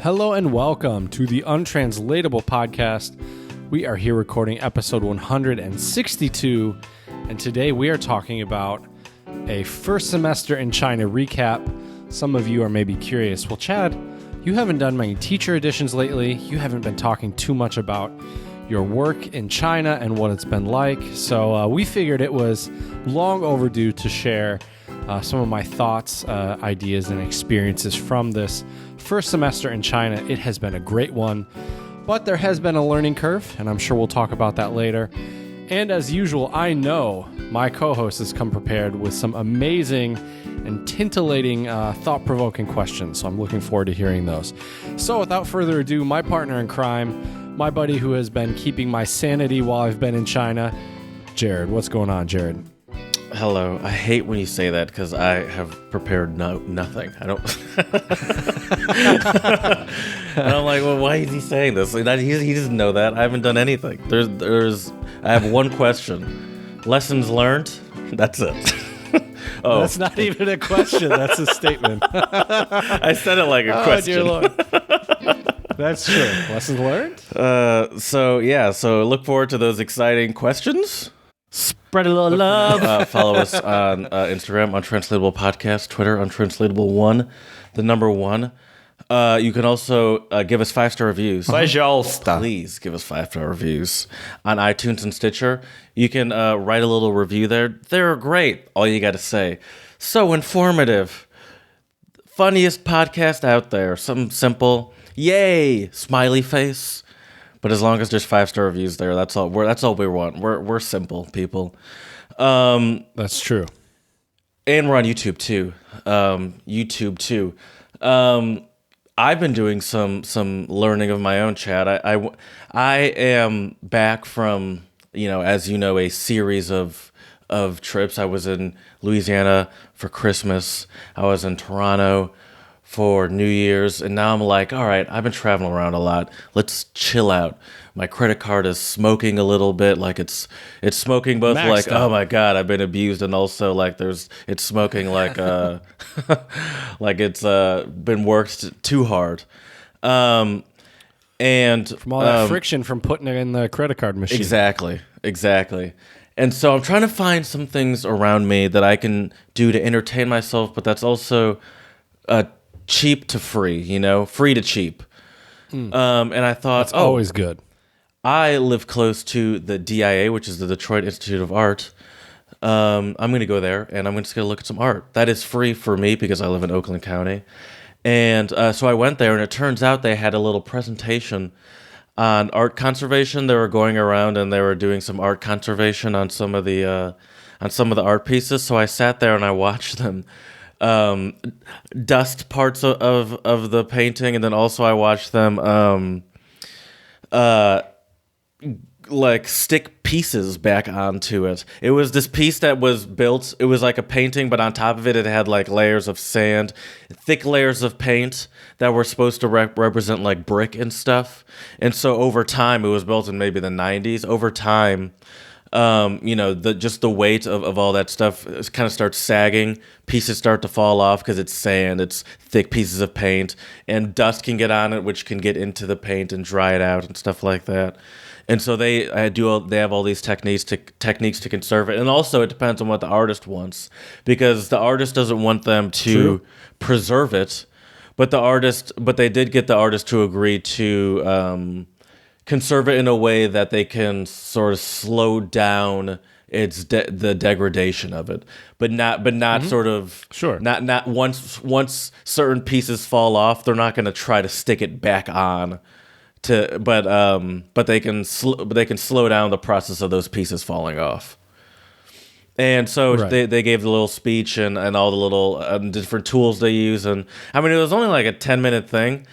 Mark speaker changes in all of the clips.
Speaker 1: Hello and welcome to the Untranslatable Podcast. We are here recording episode 162, and today we are talking about a first semester in China recap. Some of you are maybe curious, well, Chad, you haven't done many teacher editions lately. You haven't been talking too much about your work in China and what it's been like. So we figured it was long overdue to share some of my thoughts, ideas, and experiences from this first semester in China. It has been a great one, but there has been a learning curve, and I'm sure we'll talk about that later. And as usual, I know my co-host has come prepared with some amazing and tintillating, thought-provoking questions, so I'm looking forward to hearing those. So without further ado, my partner in crime, my buddy who has been keeping my sanity while I've been in China, Jared. What's going on, Jared?
Speaker 2: Hello. I hate when you say that because I have prepared nothing. I don't. And I'm like, well, why is he saying this? Like, he doesn't know that. I haven't done anything. I have one question. Lessons learned? That's it.
Speaker 1: Oh, that's not even a question. That's a statement.
Speaker 2: I said it like a question.
Speaker 1: Dear Lord. That's true. Lessons learned?
Speaker 2: So look forward to those exciting questions.
Speaker 1: Spread a little love.
Speaker 2: Follow us on Instagram, Untranslatable Podcast, Twitter, Untranslatable1, the number 1. You can also give us 5-star reviews. Please give us 5-star reviews on iTunes and Stitcher. You can write a little review there. They're great. All you got to say. So informative. Funniest podcast out there. Something simple. Yay! Smiley face. But as long as there's 5-star reviews there, that's all we want. We're simple people.
Speaker 1: That's true.
Speaker 2: And we're on YouTube too. I've been doing some learning of my own, Chad. I am back from, as you know, a series of trips. I was in Louisiana for Christmas. I was in Toronto for New Year's, and now I'm like, all right, I've been traveling around a lot. Let's chill out. My credit card is smoking a little bit, like it's smoking both
Speaker 1: Maxed
Speaker 2: like,
Speaker 1: up.
Speaker 2: oh my God, I've been abused, and also like it's smoking like like it's been worked too hard. And
Speaker 1: From all that friction from putting it in the credit card machine.
Speaker 2: Exactly. And so I'm trying to find some things around me that I can do to entertain myself, but that's also cheap to free, free to cheap. And I thought,
Speaker 1: That's always good.
Speaker 2: I live close to the DIA, which is the Detroit Institute of Art. I'm going to go there, and I'm just going to look at some art. That is free for me because I live in Oakland County. And so I went there, and it turns out they had a little presentation on art conservation. They were going around, and they were doing some art conservation on some of the art pieces. So I sat there, and I watched them dust parts of the painting, and then also I watched them like stick pieces back onto it. It was this piece that was built, it was like a painting, but on top of it had like layers of sand, thick layers of paint that were supposed to represent like brick and stuff. And so over time, it was built in maybe the 90s. Over time, just the weight of all that stuff kind of starts sagging. Pieces start to fall off because it's sand, it's thick pieces of paint, and dust can get on it, which can get into the paint and dry it out and stuff like that. And so they have all these techniques to conserve it, and also it depends on what the artist wants, because the artist doesn't want them to preserve it, but they did get the artist to agree to conserve it in a way that they can sort of slow down the degradation of it, but not sort of not once certain pieces fall off, they're not going to try to stick it back on. But they can slow down the process of those pieces falling off. And so they gave the little speech and all the little different tools they use, and I mean it was only like a 10-minute thing,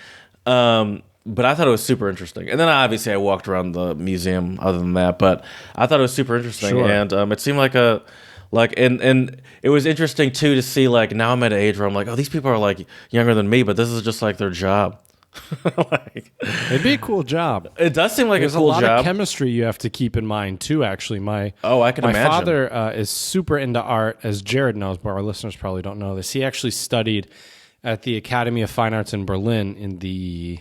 Speaker 2: but I thought it was super interesting. And then obviously I walked around the museum other than that, but I thought it was super interesting, and it seemed like and it was interesting too to see, like, now I'm at an age where I'm like, oh, these people are like younger than me, but this is just like their job.
Speaker 1: It'd be a cool job.
Speaker 2: It does seem like
Speaker 1: There's
Speaker 2: a cool job.
Speaker 1: There's a lot of chemistry you have to keep in mind too. Actually,
Speaker 2: I can imagine.
Speaker 1: My father is super into art, as Jared knows, but our listeners probably don't know this. He actually studied at the Academy of Fine Arts in Berlin in the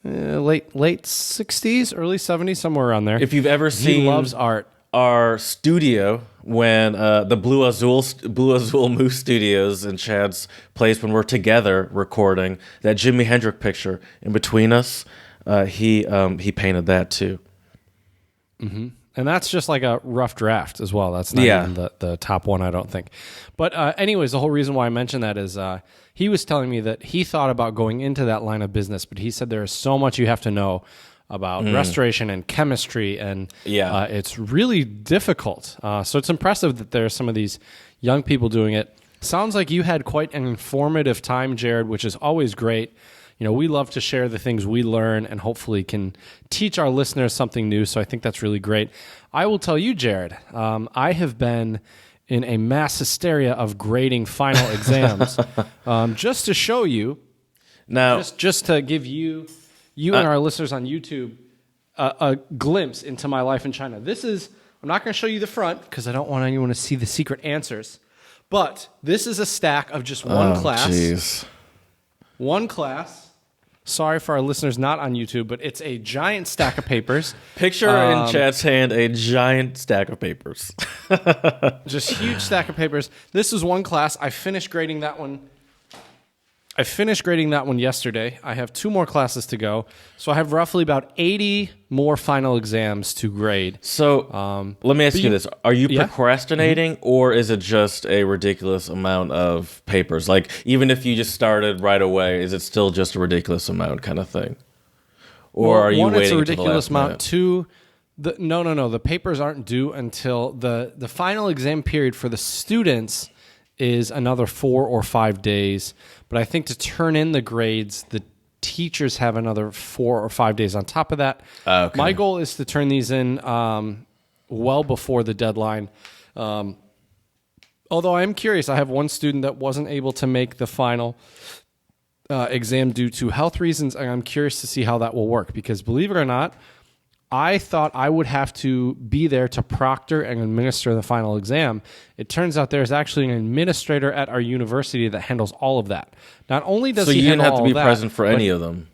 Speaker 1: late 60s, early 70s, somewhere around there.
Speaker 2: If you've ever seen,
Speaker 1: he loves art.
Speaker 2: Our studio when the Blue Azul Moose Studios in Chad's place when we're together recording that Jimi Hendrix picture in between us, he painted that too.
Speaker 1: Mm-hmm. And that's just like a rough draft as well. That's not even the top one, I don't think. But anyways, the whole reason why I mentioned that is he was telling me that he thought about going into that line of business, but he said there is so much you have to know about restoration and chemistry, and it's really difficult. So it's impressive that there are some of these young people doing it. Sounds like you had quite an informative time, Jared, which is always great. You know, we love to share the things we learn and hopefully can teach our listeners something new. So I think that's really great. I will tell you, Jared, I have been in a mass hysteria of grading final exams. Just to show you,
Speaker 2: now,
Speaker 1: just to give you and our listeners on YouTube a glimpse into my life in China. This is, I'm not going to show you the front because I don't want anyone to see the secret answers, but this is a stack of just one class.
Speaker 2: Geez.
Speaker 1: One class. Sorry for our listeners not on YouTube, but it's a giant stack of papers.
Speaker 2: Picture in Chad's hand a giant stack of papers.
Speaker 1: Just huge stack of papers. This is one class. I finished grading that one yesterday. I have 2 more classes to go. So I have roughly about 80 more final exams to grade.
Speaker 2: So let me ask you this. Are you procrastinating or is it just a ridiculous amount of papers? Like, even if you just started right away, is it still just a ridiculous amount kind of thing? Or are you waiting
Speaker 1: it's a ridiculous
Speaker 2: to the last
Speaker 1: amount.
Speaker 2: minute?
Speaker 1: 2, no. The papers aren't due until the final exam period for the students is another 4 or 5 days. But I think to turn in the grades, the teachers have another 4 or 5 days on top of that.
Speaker 2: Okay.
Speaker 1: My goal is to turn these in well before the deadline. Although I am curious, I have one student that wasn't able to make the final exam due to health reasons, and I'm curious to see how that will work. Because believe it or not, I thought I would have to be there to proctor and administer the final exam. It turns out there's actually an administrator at our university that handles all of that. Not only does he handle all
Speaker 2: So you didn't have to be
Speaker 1: that,
Speaker 2: present for any of them?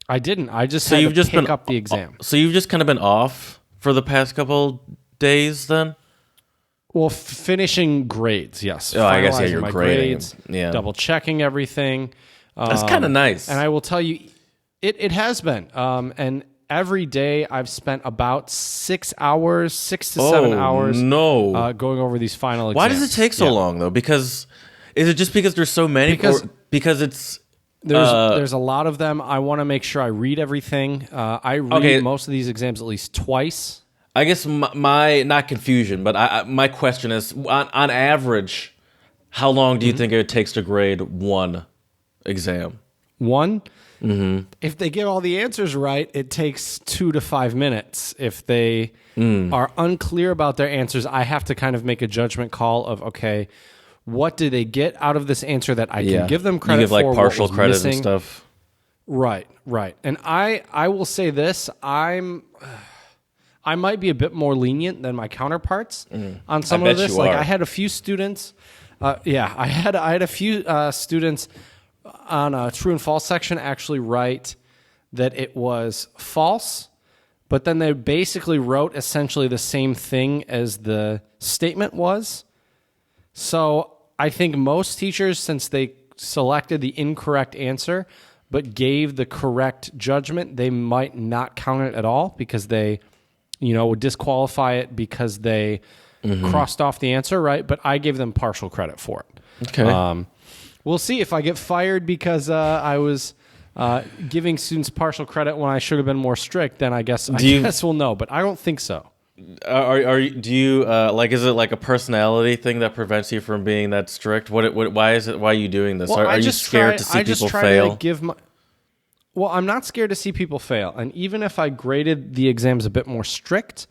Speaker 1: I didn't. I just had to pick up the exam.
Speaker 2: So you've just kind of been off for the past couple days then?
Speaker 1: Well, finishing grades, yes.
Speaker 2: Oh, I guess,
Speaker 1: Finalizing
Speaker 2: you're
Speaker 1: my
Speaker 2: grading.
Speaker 1: grades,
Speaker 2: Yeah.
Speaker 1: double-checking everything.
Speaker 2: That's kind of nice.
Speaker 1: And I will tell you, it has been. And every day I've spent about 6 hours, 6 to 7 hours going over these final exams.
Speaker 2: Why does it take so long, though? Because is it just because there's so many? Because it's...
Speaker 1: There's a lot of them. I want to make sure I read everything. I read most of these exams at least twice.
Speaker 2: I guess my not confusion, but my question is, on average, how long do you think it takes to grade one exam?
Speaker 1: One?
Speaker 2: Mm-hmm.
Speaker 1: If they get all the answers right, it takes 2 to 5 minutes. If they are unclear about their answers, I have to kind of make a judgment call of, okay, what did they get out of this answer that I can give them credit for?
Speaker 2: You give like partial credit
Speaker 1: missing?
Speaker 2: and stuff.
Speaker 1: Right. And I will say this, I might be a bit more lenient than my counterparts on some of this. Like I had a few students. I had a few students on a true and false section actually write that it was false, but then they basically wrote essentially the same thing as the statement was. So I think most teachers, since they selected the incorrect answer but gave the correct judgment, they might not count it at all because they, would disqualify it because they crossed off the answer, right? But I gave them partial credit for it.
Speaker 2: Okay.
Speaker 1: We'll see if I get fired because I was giving students partial credit when I should have been more strict. Then I guess we'll know, but I don't think so.
Speaker 2: Do you is it like a personality thing that prevents you from being that strict? Why are you doing this?
Speaker 1: Well,
Speaker 2: are you scared to see people fail?
Speaker 1: Well, I'm not scared to see people fail, and even if I graded the exams a bit more strict,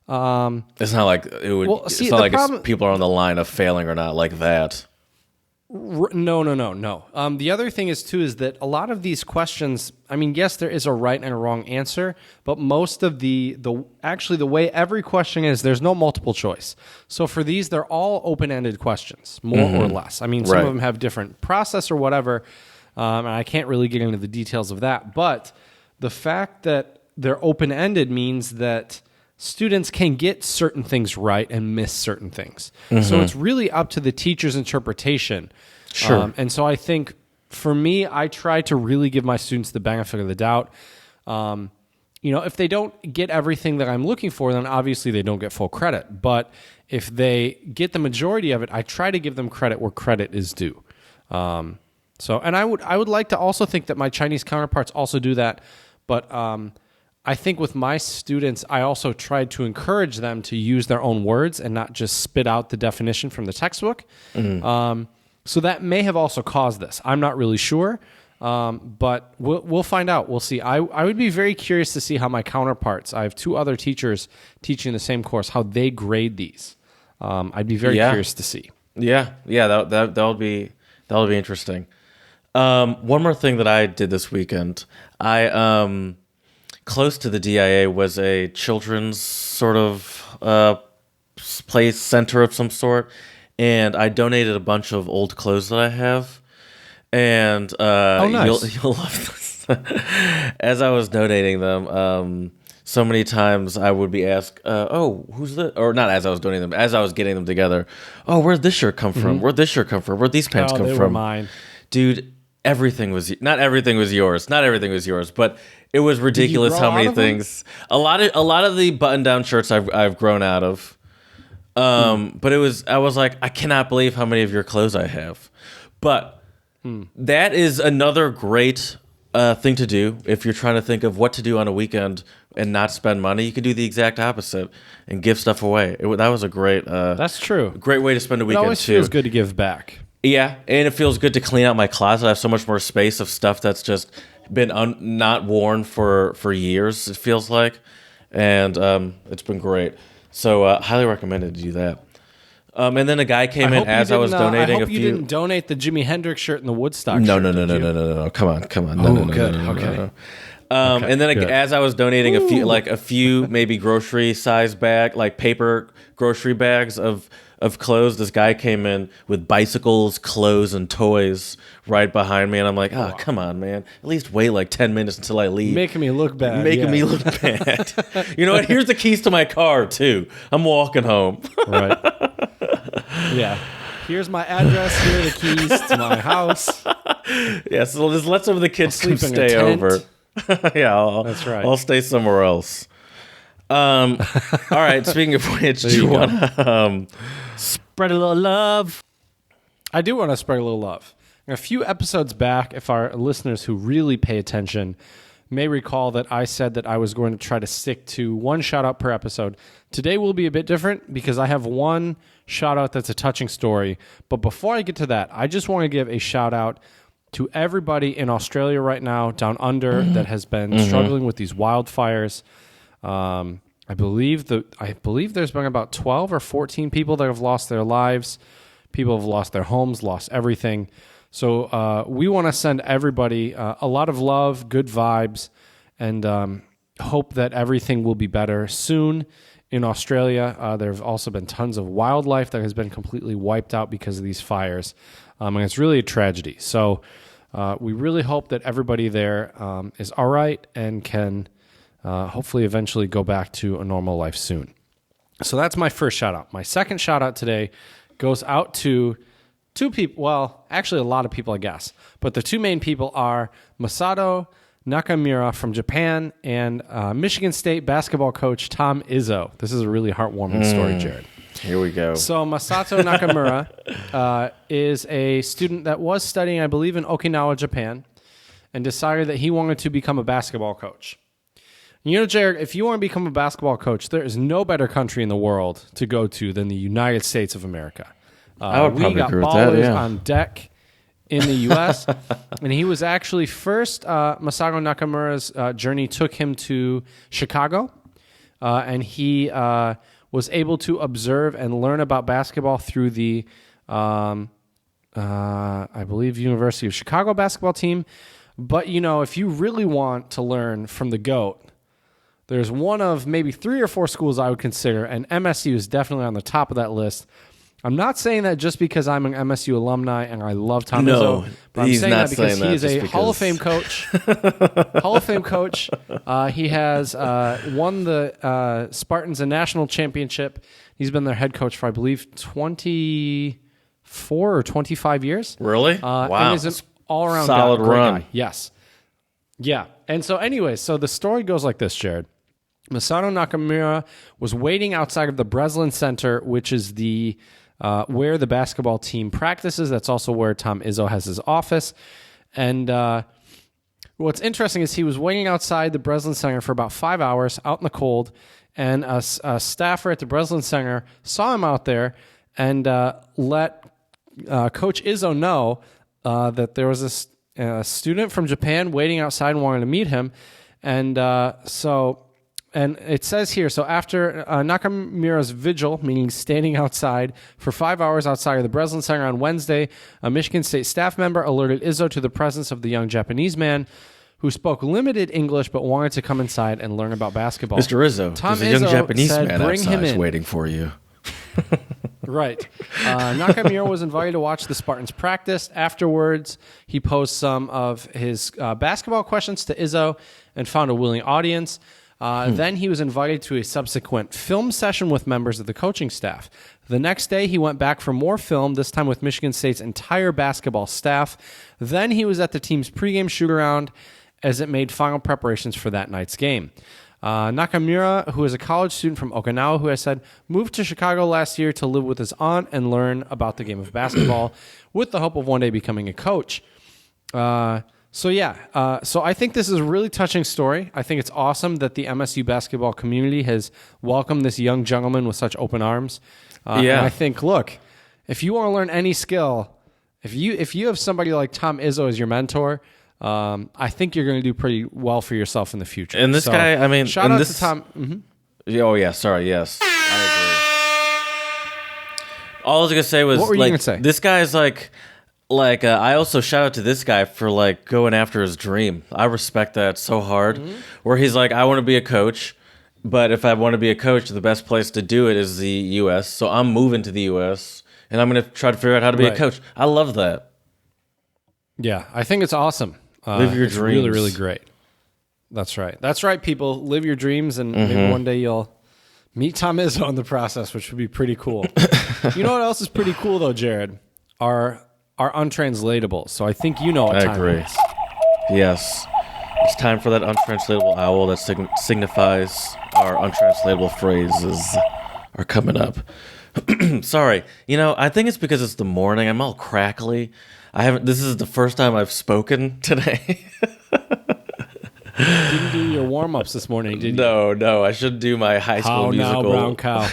Speaker 2: it's not like it would.
Speaker 1: Well,
Speaker 2: it's not like people are on the line of failing or not like that.
Speaker 1: No. The other thing is too is that a lot of these questions. I mean, yes, there is a right and a wrong answer, but most of the way every question is, there's no multiple choice. So for these, they're all open-ended questions, more or less. I mean, some of them have different process or whatever, and I can't really get into the details of that. But the fact that they're open-ended means that students can get certain things right and miss certain things. So it's really up to the teacher's interpretation.
Speaker 2: Sure.
Speaker 1: And so I think for me, I try to really give my students the benefit of the doubt. If they don't get everything that I'm looking for, then obviously they don't get full credit. But if they get the majority of it, I try to give them credit where credit is due. And I would like to also think that my Chinese counterparts also do that. But I think with my students, I also tried to encourage them to use their own words and not just spit out the definition from the textbook. So that may have also caused this. I'm not really sure, but we'll find out. We'll see. I would be very curious to see how my counterparts, I have 2 other teachers teaching the same course, how they grade these. I'd be very curious to see.
Speaker 2: Yeah, that'll be interesting. One more thing that I did this weekend, close to the DIA was a children's sort of play center of some sort, and I donated a bunch of old clothes that I have. And
Speaker 1: nice.
Speaker 2: you'll love this. As I was donating them, so many times I would be asked, who's this? Or not as I was donating them, as I was getting them together. Oh, where'd this shirt come from? Where'd this shirt come from? Where'd these pants come
Speaker 1: they
Speaker 2: from?
Speaker 1: were mine.
Speaker 2: Dude, not everything was yours. Not everything was yours, but it was ridiculous how many things. A lot of the button-down shirts I've grown out of. But I was like, I cannot believe how many of your clothes I have. But that is another great thing to do if you're trying to think of what to do on a weekend and not spend money. You could do the exact opposite and give stuff away. That was a great.
Speaker 1: That's true.
Speaker 2: Great way to spend a weekend
Speaker 1: It always
Speaker 2: too.
Speaker 1: feels good to give back.
Speaker 2: Yeah, and it feels good to clean out my closet. I have so much more space of stuff that's just been not worn for years, it feels like. And it's been great. So highly recommended to do that. And then a guy came in as I was donating a few.
Speaker 1: I hope you didn't donate the Jimi Hendrix shirt and the Woodstock shirt.
Speaker 2: No. Come on.
Speaker 1: Good. Okay.
Speaker 2: And then as I was donating a few maybe grocery size bag, like paper grocery bags of clothes, this guy came in with bicycles, clothes, and toys right behind me, and I'm like, come on, man. At least wait like 10 minutes until I leave.
Speaker 1: Making me look bad.
Speaker 2: Me look bad. You know what? Here's the keys to my car, too. I'm walking home.
Speaker 1: Right. Yeah. Here's my address. Here are the keys to my house.
Speaker 2: Yeah, so just let some of the kids stay
Speaker 1: tent.
Speaker 2: over. Yeah,
Speaker 1: that's right.
Speaker 2: I'll stay somewhere else. All right, speaking of which, do you want to spread a little love?
Speaker 1: I do want to spread a little love. A few episodes back, if our listeners who really pay attention may recall that I said that I was going to try to stick to one shout out per episode. Today will be a bit different because I have one shout out that's a touching story. But before I get to that, I just want to give a shout out to everybody in Australia right now, down under, that has been struggling with these wildfires. I believe there's been about 12 or 14 people that have lost their lives. People have lost their homes, lost everything. So we want to send everybody a lot of love, good vibes, and hope that everything will be better soon in Australia. There have also been tons of wildlife that has been completely wiped out because of these fires. And it's really a tragedy. So we really hope that everybody there is all right and can hopefully eventually go back to a normal life soon. So that's my first shout out. My second shout out today goes out to 2 people. Well, actually a lot of people, I guess. But the 2 main people are Masato Nakamura from Japan and Michigan State basketball coach Tom Izzo. This is a really heartwarming story, Jared.
Speaker 2: Here we go.
Speaker 1: So Masato Nakamura is a student that was studying, I believe, in Okinawa, Japan, and decided that he wanted to become a basketball coach. You know, Jared, if you want to become a basketball coach, there is no better country in the world to go to than the United States of America.
Speaker 2: I would probably agree with that,
Speaker 1: We got ballers
Speaker 2: yeah.
Speaker 1: on deck in the U.S., and he was actually first, Masato Nakamura's journey took him to Chicago, and he was able to observe and learn about basketball through the I believe, University of Chicago basketball team. But, if you really want to learn from the GOAT, there's one of maybe 3 or 4 schools I would consider, and MSU is definitely on the top of that list. I'm not saying that just because I'm an MSU alumni and I love Tom Izzo, but I'm saying that because he is a Hall of Fame coach. Hall of Fame coach. He has won the Spartans a national championship. He's been their head coach for, I believe, 24 or 25 years.
Speaker 2: Really?
Speaker 1: Wow. And is an all-around
Speaker 2: solid run.
Speaker 1: Guy. Yes. Yeah. And so anyway, so the story goes like this, Jared. Masato Nakamura was waiting outside of the Breslin Center, which is the where the basketball team practices. That's also where Tom Izzo has his office. And what's interesting is he was waiting outside the Breslin Center for about 5 hours out in the cold, and a staffer at the Breslin Center saw him out there and let Coach Izzo know that there was this student from Japan waiting outside and wanted to meet him. And and it says here, so after Nakamura's vigil, meaning standing outside for 5 hours outside of the Breslin Center on Wednesday, a Michigan State staff member alerted Izzo to the presence of the young Japanese man who spoke limited English but wanted to come inside and learn about basketball.
Speaker 2: Mr. Izzo, there's a young Japanese man outside waiting for you.
Speaker 1: Right. Nakamura was invited to watch the Spartans practice. Afterwards, he posed some of his basketball questions to Izzo and found a willing audience. Then he was invited to a subsequent film session with members of the coaching staff. The next day, he went back for more film, this time with Michigan State's entire basketball staff. Then he was at the team's pregame shoot-around as it made final preparations for that night's game. Nakamura, who is a college student from Okinawa, who has said, moved to Chicago last year to live with his aunt and learn about the game of basketball with the hope of one day becoming a coach. So I think this is a really touching story. I think it's awesome that the MSU basketball community has welcomed this young gentleman with such open arms. And I think, look, if you want to learn any skill, if you have somebody like Tom Izzo as your mentor, I think you're going to do pretty well for yourself in the future.
Speaker 2: And this guy, I mean,
Speaker 1: shout out to Tom. Mm-hmm.
Speaker 2: Oh yeah, sorry, yes, I agree. All I was gonna say was,
Speaker 1: what were you gonna say?
Speaker 2: This guy is like I also shout out to this guy for like going after his dream. I respect that so hard. Mm-hmm. Where he's like, I want to be a coach, but if I want to be a coach, the best place to do it is the U.S. So I'm moving to the U.S. and I'm gonna try to figure out how to be a coach. I love that. Yeah,
Speaker 1: I think it's awesome.
Speaker 2: Live your dreams.
Speaker 1: Really, really great. That's right. That's right, people. Live your dreams, and maybe one day you'll meet Tom Izzo in the process, which would be pretty cool. You know what else is pretty cool, though, Jared? Our untranslatable. So I think you know what time it is.
Speaker 2: Yes. It's time for that untranslatable owl that signifies our untranslatable phrases are coming up. Sorry. I think it's because it's the morning. I'm all crackly. This is the first time I've spoken today.
Speaker 1: Didn't do your warm-ups this morning, did you?
Speaker 2: No. I should do my high school musical.
Speaker 1: Now, brown cow.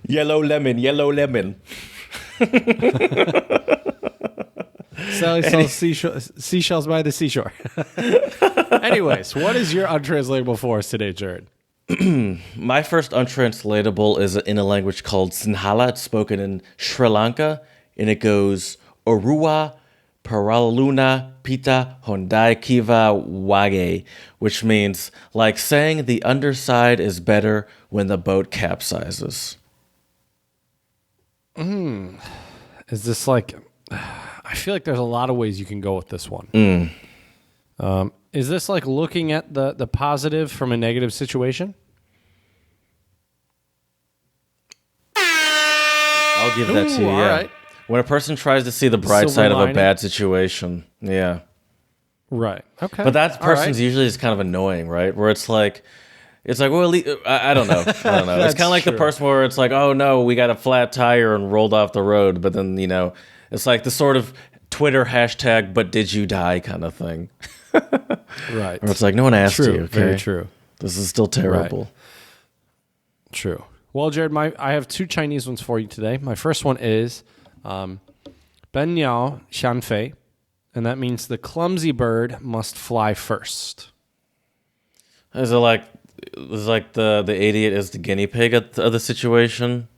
Speaker 2: Yellow lemon.
Speaker 1: Sally sells seashells by the seashore. Anyways, what is your untranslatable for us today, Jared?
Speaker 2: My first untranslatable is in a language called Sinhala. It's spoken in Sri Lanka, and it goes Orua Paraluna Pita Hondai Kiva Wage, which means like saying the underside is better when the boat capsizes.
Speaker 1: Is this like... I feel like there's a lot of ways you can go with this one. Is this like looking at the positive from a negative situation?
Speaker 2: I'll give that to you, yeah. All right. When a person tries to see the bright side of a bad situation, yeah.
Speaker 1: Right, okay.
Speaker 2: But that person's usually is kind of annoying, right? Where it's like, well, I don't know. It's kind of like the person where it's like, oh no, we got a flat tire and rolled off the road, but then, it's like the sort of Twitter hashtag, but did you die kind of thing.
Speaker 1: Right.
Speaker 2: Or it's like, no one asked you. Okay?
Speaker 1: Very true.
Speaker 2: This is still terrible.
Speaker 1: Right. True. Well, Jared, I have 2 Chinese ones for you today. My first one is Ben Yao Xian Fei, and that means the clumsy bird must fly first.
Speaker 2: Is it like it's like the idiot is the guinea pig of the situation.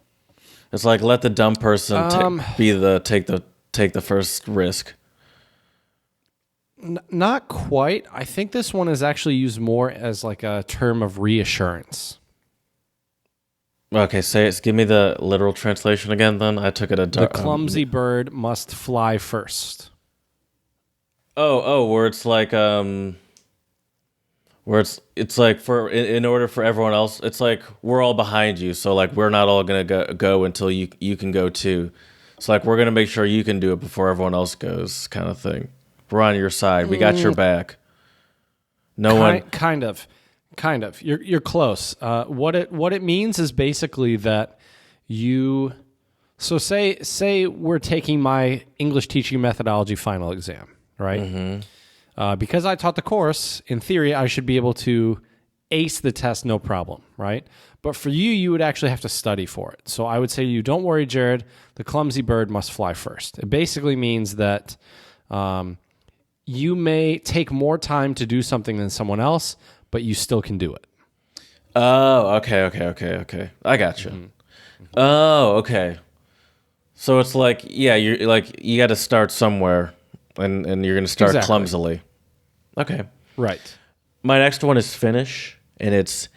Speaker 2: It's like let the dumb person take the first risk.
Speaker 1: Not quite. I think this one is actually used more as like a term of reassurance.
Speaker 2: Okay, give me the literal translation again. Then I took it
Speaker 1: The clumsy bird must fly first.
Speaker 2: Where it's like where it's like for in order for everyone else, it's like we're all behind you, so like we're not all gonna go until you can go too. It's like we're gonna make sure you can do it before everyone else goes, kind of thing. We're on your side. We got your back. Kind of. You're close. What it means is basically that you. So say we're taking my English teaching methodology final exam, right? Mm-hmm. Because I taught the course, in theory, I should be able to ace the test, no problem, right? But for you would actually have to study for it. So I would say to you, don't worry, Jared. The clumsy bird must fly first. It basically means that. You may take more time to do something than someone else, but you still can do it. Oh, okay. I got you. Mm-hmm. Oh, okay. So it's like, yeah, you got to start somewhere, and you're going to start clumsily. Okay.
Speaker 1: Right.
Speaker 2: My next one is Finnish, and it's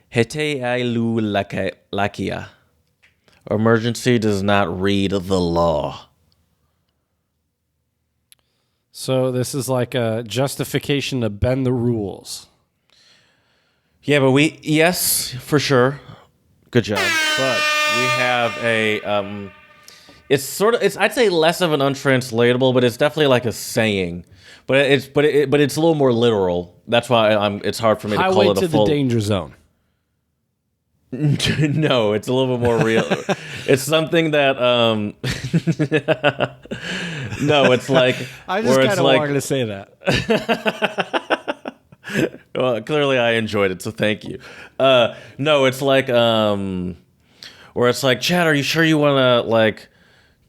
Speaker 2: hete ailu lakia. Emergency does not read the law.
Speaker 1: So this is like a justification to bend the rules.
Speaker 2: Yeah, but yes, for sure. Good job. But we have a, it's I'd say less of an untranslatable, but it's definitely like a saying. But it's a little more literal. That's why it's hard for me to call it a full.
Speaker 1: Highway to the danger zone.
Speaker 2: No, it's a little bit more real. It's something that no, it's like
Speaker 1: I just kind of wanted to say that.
Speaker 2: Well, clearly I enjoyed it, so thank you. No, it's like where it's like, Chad, are you sure you want to like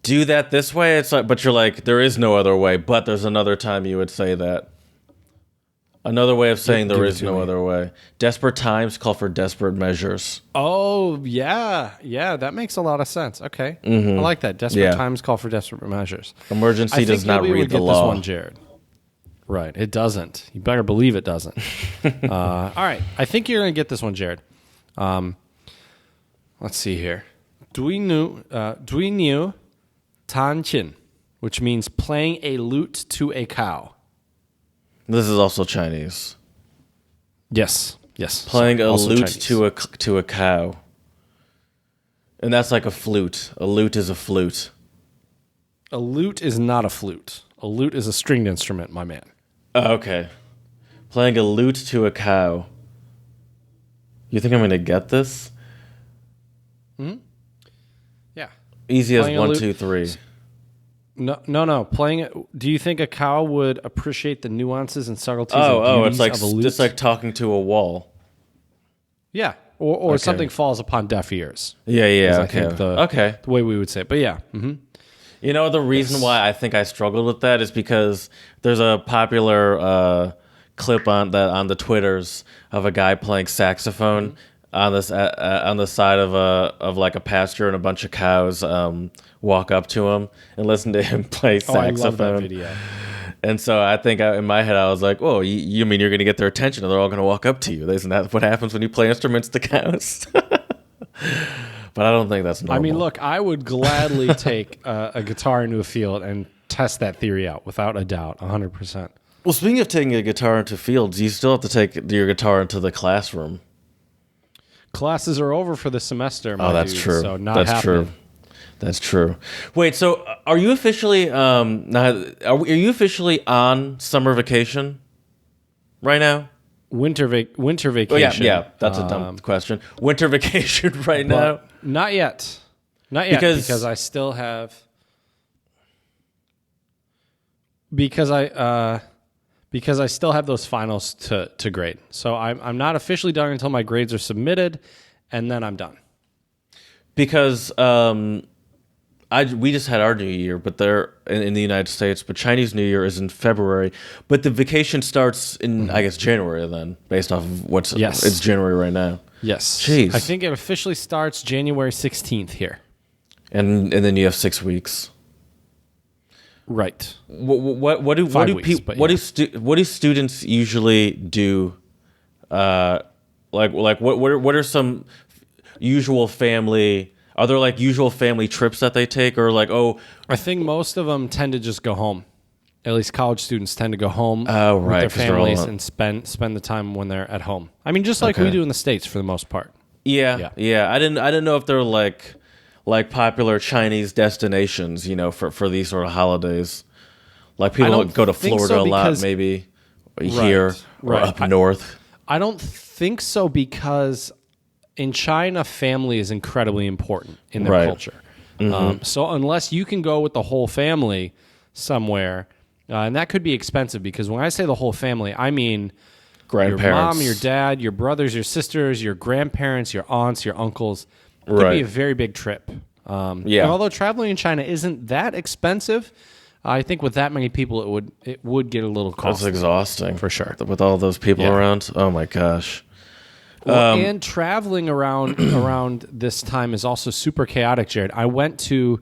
Speaker 2: do that this way? It's like, but you're like, there is no other way. But there's another time you would say that. Another way of saying there is no other way. Desperate times call for desperate measures.
Speaker 1: Oh, yeah. Yeah, that makes a lot of sense. Okay. Mm-hmm. I like that. Desperate times call for desperate measures.
Speaker 2: Emergency does not read the law.
Speaker 1: This one, Jared. Right. It doesn't. You better believe it doesn't. All right. I think you're going to get this one, Jared. Let's see here. Duinu tanchin, which means playing a lute to a cow.
Speaker 2: This is also Chinese.
Speaker 1: Yes.
Speaker 2: Playing a lute to a cow. And that's like a flute. A lute is a flute.
Speaker 1: A lute is not a flute. A lute is a stringed instrument, my man.
Speaker 2: Okay. Playing a lute to a cow. You think I'm going to get this?
Speaker 1: Hmm? Yeah.
Speaker 2: Easy as 1, 2, 3.
Speaker 1: No. Playing it. Do you think a cow would appreciate the nuances and subtleties and beauties
Speaker 2: it's like
Speaker 1: of a lute?
Speaker 2: It's like talking to a wall.
Speaker 1: Yeah, or something falls upon deaf ears.
Speaker 2: Yeah.
Speaker 1: Okay. The way we would say it. But yeah. Mm-hmm.
Speaker 2: You know, the reason why I think I struggled with that is because there's a popular clip on the Twitters of a guy playing saxophone on the side of like a pasture, and a bunch of cows walk up to him and listen to him play saxophone. I love that video. And so I think in my head I was like, "Whoa, you mean you're going to get their attention and they're all going to walk up to you? Isn't that what happens when you play instruments to cows?" But I don't think that's normal.
Speaker 1: I mean, look, I would gladly take a guitar into a field and test that theory out without a doubt, 100%.
Speaker 2: Well, speaking of taking a guitar into fields, you still have to take your guitar into the classroom.
Speaker 1: Classes are over for the semester, my
Speaker 2: that's
Speaker 1: dude,
Speaker 2: true.
Speaker 1: So not happening.
Speaker 2: That's true. Wait, so are you officially are you officially on summer vacation right now?
Speaker 1: Winter vacation.
Speaker 2: Oh, yeah. That's a dumb question. Winter vacation right now?
Speaker 1: Not yet. Because I still have. Because I still have those finals to grade. So I'm not officially done until my grades are submitted, and then I'm done.
Speaker 2: Because we just had our New Year, but they're in the United States. But Chinese New Year is in February. But the vacation starts in, I guess, January then, based off of it's January right now.
Speaker 1: Yes.
Speaker 2: Jeez.
Speaker 1: I think it officially starts January 16th here.
Speaker 2: And then you have 6 weeks.
Speaker 1: Right.
Speaker 2: What do students usually do? What are some usual family? Are there like usual family trips that they take, or like
Speaker 1: I think most of them tend to just go home. At least college students tend to go home with their
Speaker 2: 'cause they're all
Speaker 1: families and spend the time when they're at home. I mean, just like we do in the States for the most part.
Speaker 2: Yeah. I didn't know if they're like popular Chinese destinations, for these sort of holidays. Like people go to Florida a lot, maybe here or up north.
Speaker 1: I don't think so, because in China, family is incredibly important in their culture. Mm-hmm. So unless you can go with the whole family somewhere, and that could be expensive, because when I say the whole family, I mean
Speaker 2: grandparents,
Speaker 1: your mom, your dad, your brothers, your sisters, your grandparents, your aunts, your uncles. It could be a very big trip. And although traveling in China isn't that expensive, I think with that many people, it would get a little costly.
Speaker 2: That's exhausting
Speaker 1: for sure.
Speaker 2: With all those people around. Oh my gosh.
Speaker 1: And traveling around this time is also super chaotic, Jared. I went to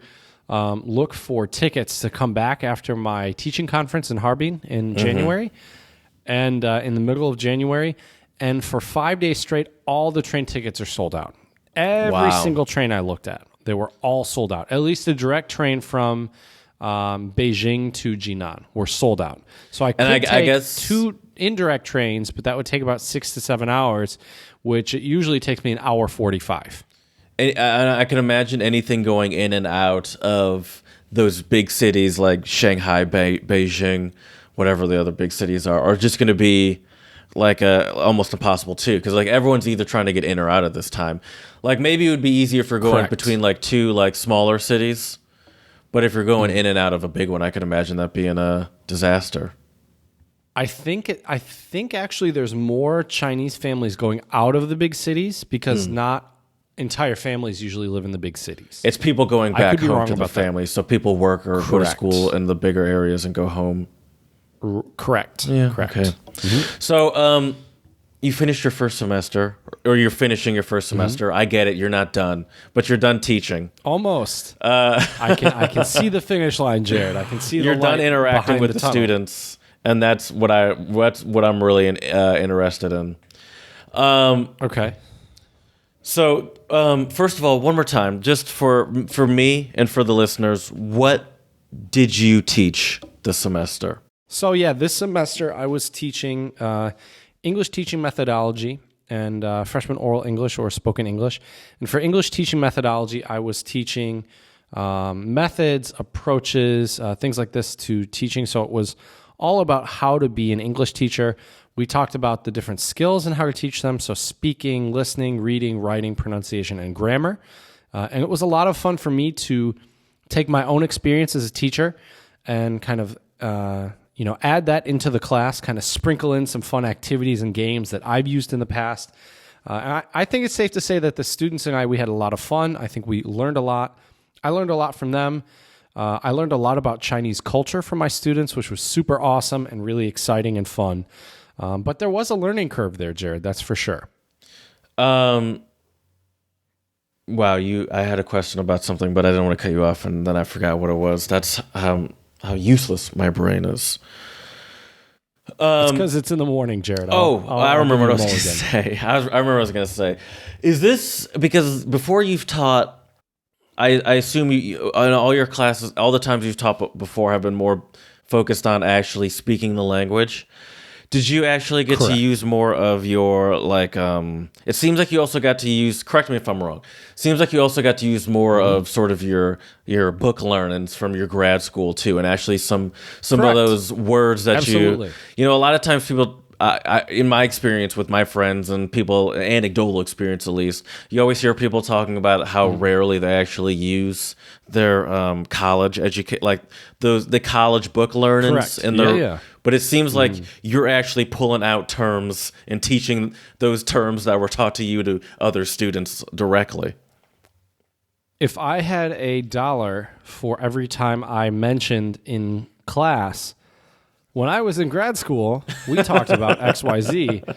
Speaker 1: look for tickets to come back after my teaching conference in Harbin in January, and in the middle of January. And for 5 days straight, all the train tickets are sold out. Every single train I looked at, they were all sold out. At least the direct train from Beijing to Jinan were sold out. So I guess 2 indirect trains, but that would take about 6 to 7 hours, which it usually takes me an hour 45.
Speaker 2: And I can imagine anything going in and out of those big cities like Shanghai, Beijing, whatever the other big cities are just going to be like almost impossible too, because like everyone's either trying to get in or out at this time. Like maybe it would be easier if you're going between like 2 like smaller cities, but if you're going in and out of a big one, I could imagine that being a disaster.
Speaker 1: I think actually there's more Chinese families going out of the big cities, because not entire families usually live in the big cities.
Speaker 2: It's people going back home to the families. So people work or go to school in the bigger areas and go home.
Speaker 1: Correct.
Speaker 2: Yeah.
Speaker 1: Correct.
Speaker 2: Okay. Mm-hmm. So you finished your first semester, or you're finishing your first semester. I get it. You're not done, but you're done teaching.
Speaker 1: Almost. I can see the finish line, Jared. I can see
Speaker 2: you're
Speaker 1: the
Speaker 2: done interacting with the
Speaker 1: tunnel.
Speaker 2: students. And that's what I'm really interested in.
Speaker 1: Okay.
Speaker 2: So first of all, one more time, just for me and for the listeners, what did you teach this semester?
Speaker 1: So this semester I was teaching English teaching methodology and freshman oral English or spoken English. And for English teaching methodology, I was teaching methods, approaches, things like this to teaching. So it was all about how to be an English teacher. We talked about the different skills and how to teach them. So speaking, listening, reading, writing, pronunciation, and grammar. And it was a lot of fun for me to take my own experience as a teacher and kind of, add that into the class, kind of sprinkle in some fun activities and games that I've used in the past. And I think it's safe to say that the students and we had a lot of fun. I think we learned a lot. I learned a lot from them. I learned a lot about Chinese culture from my students, which was super awesome and really exciting and fun. But there was a learning curve there, Jared, that's for sure.
Speaker 2: Wow, I had a question about something, but I didn't want to cut you off, and then I forgot what it was. That's how useless my brain is.
Speaker 1: It's because it's in the morning, Jared.
Speaker 2: I remember what I was going to say. I remember what I was going to say. Is this because before you've taught, I assume you in all your classes, all the times you've taught before have been more focused on actually speaking the language. Did you actually get to use more of your it seems like you also got to use, correct me if I'm wrong, seems like you also got to use more of sort of your book learnings from your grad school too, and actually some of those words that a lot of times people, in my experience with my friends and people, anecdotal experience at least, you always hear people talking about how rarely they actually use their college the college book learnings in their. But it seems like you're actually pulling out terms and teaching those terms that were taught to you to other students directly.
Speaker 1: if I had $1 for every time I mentioned in class, when I was in grad school, we talked about XYZ,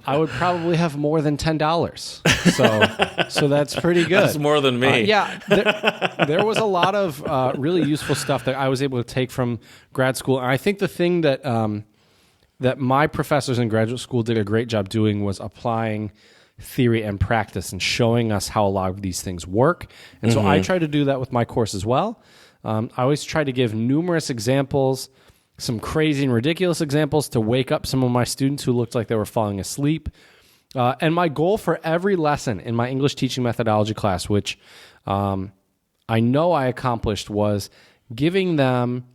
Speaker 1: I would probably have more than $10. So that's pretty good.
Speaker 2: That's more than me.
Speaker 1: There was a lot of really useful stuff that I was able to take from grad school. And I think the thing that that my professors in graduate school did a great job doing was applying theory and practice and showing us how a lot of these things work. And so I try to do that with my course as well. I always try to give numerous examples, some crazy and ridiculous examples to wake up some of my students who looked like they were falling asleep. And my goal for every lesson in my English teaching methodology class, which I know I accomplished, was giving them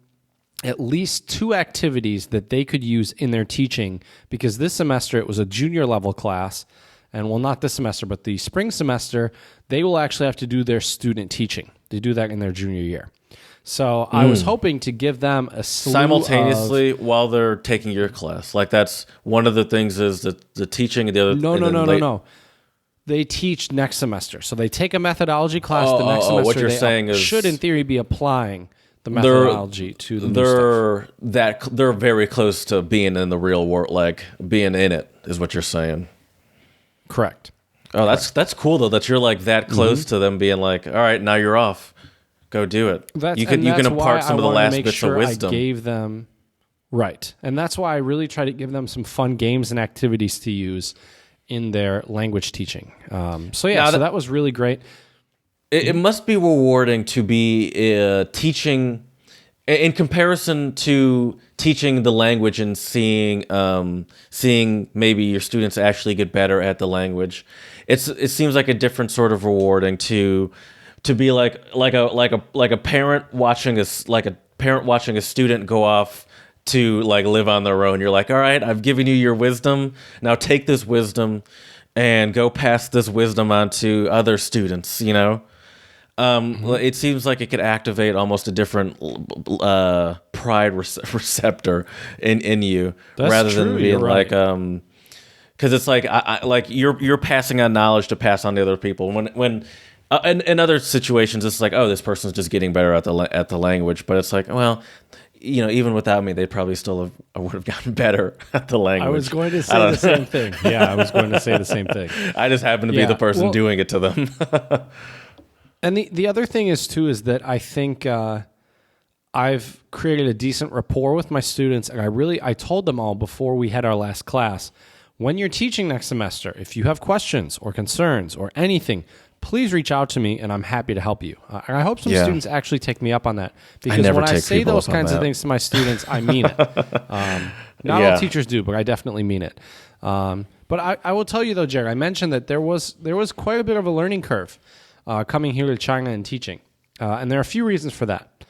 Speaker 1: at least 2 activities that they could use in their teaching, because this semester it was a junior level class, and well, not this semester, but the spring semester, they will actually have to do their student teaching. They do that in their junior year. So I was hoping to give them a slew
Speaker 2: simultaneously while they're taking your class. Like that's one of the things is the teaching and the other.
Speaker 1: No. They teach next semester. So they take a methodology class the next semester.
Speaker 2: What you're saying is
Speaker 1: should in theory be applying the methodology to the new stuff.
Speaker 2: They're very close to being in the real world, like being in it is what you're saying.
Speaker 1: Correct.
Speaker 2: Oh, that's cool though that you're like that close to them being like, all right, now you're off. Go do it. You can impart some of the last bits of wisdom.
Speaker 1: I gave them right, and that's why I really try to give them some fun games and activities to use in their language teaching. So that was really great.
Speaker 2: It must be rewarding to be teaching in comparison to teaching the language and seeing maybe your students actually get better at the language. It seems like a different sort of rewarding to be like a parent watching a student go off to like live on their own. You're like, all right, I've given you your wisdom. Now take this wisdom and go pass this wisdom on to other students. You know, it seems like it could activate almost a different pride receptor in you.
Speaker 1: That's
Speaker 2: rather
Speaker 1: true.
Speaker 2: than being
Speaker 1: You're right.
Speaker 2: like because it's like I like you're passing on knowledge to pass on to other people. When in other situations, it's like, oh, this person's just getting better at the language. But it's like, well, you know, even without me, they probably still would have gotten better at the language.
Speaker 1: I was going to say the same thing. Yeah, I was going to say the same thing.
Speaker 2: I just happen to be the person doing it to them.
Speaker 1: And the other thing is that I think I've created a decent rapport with my students, and I told them all before we had our last class, when you're teaching next semester, if you have questions or concerns or anything, please reach out to me, and I'm happy to help you. And I hope some students actually take me up on that, because when I say those kinds of things to my students, I mean it. Not all teachers do, but I definitely mean it. But I will tell you though, Jerry, I mentioned that there was quite a bit of a learning curve coming here to China and teaching, and there are a few reasons for that.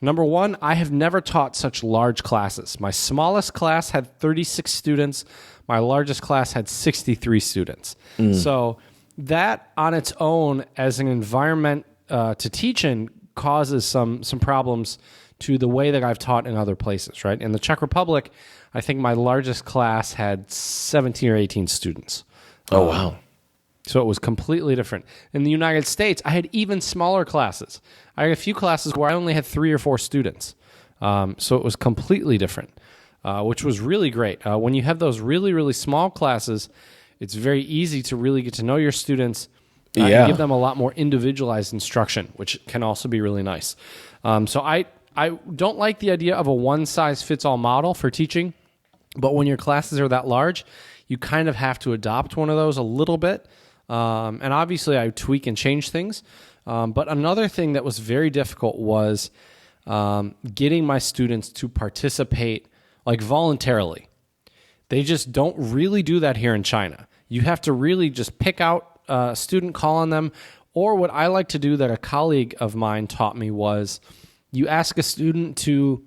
Speaker 1: Number one, I have never taught such large classes. My smallest class had 36 students. My largest class had 63 students. So that on its own as an environment to teach in causes some problems to the way that I've taught in other places, right? In the Czech Republic, I think my largest class had 17 or 18 students.
Speaker 2: Oh, wow.
Speaker 1: So it was completely different. In the United States, I had even smaller classes. I had a few classes where I only had 3 or 4 students. So it was completely different, which was really great. When you have those really, really small classes, it's very easy to really get to know your students and give them a lot more individualized instruction, which can also be really nice. So I don't like the idea of a one-size-fits-all model for teaching, but when your classes are that large, you kind of have to adopt one of those a little bit. And obviously I tweak and change things. But another thing that was very difficult was getting my students to participate like voluntarily. They just don't really do that here in China. You have to really just pick out a student, call on them, or what I like to do that a colleague of mine taught me was you ask a student to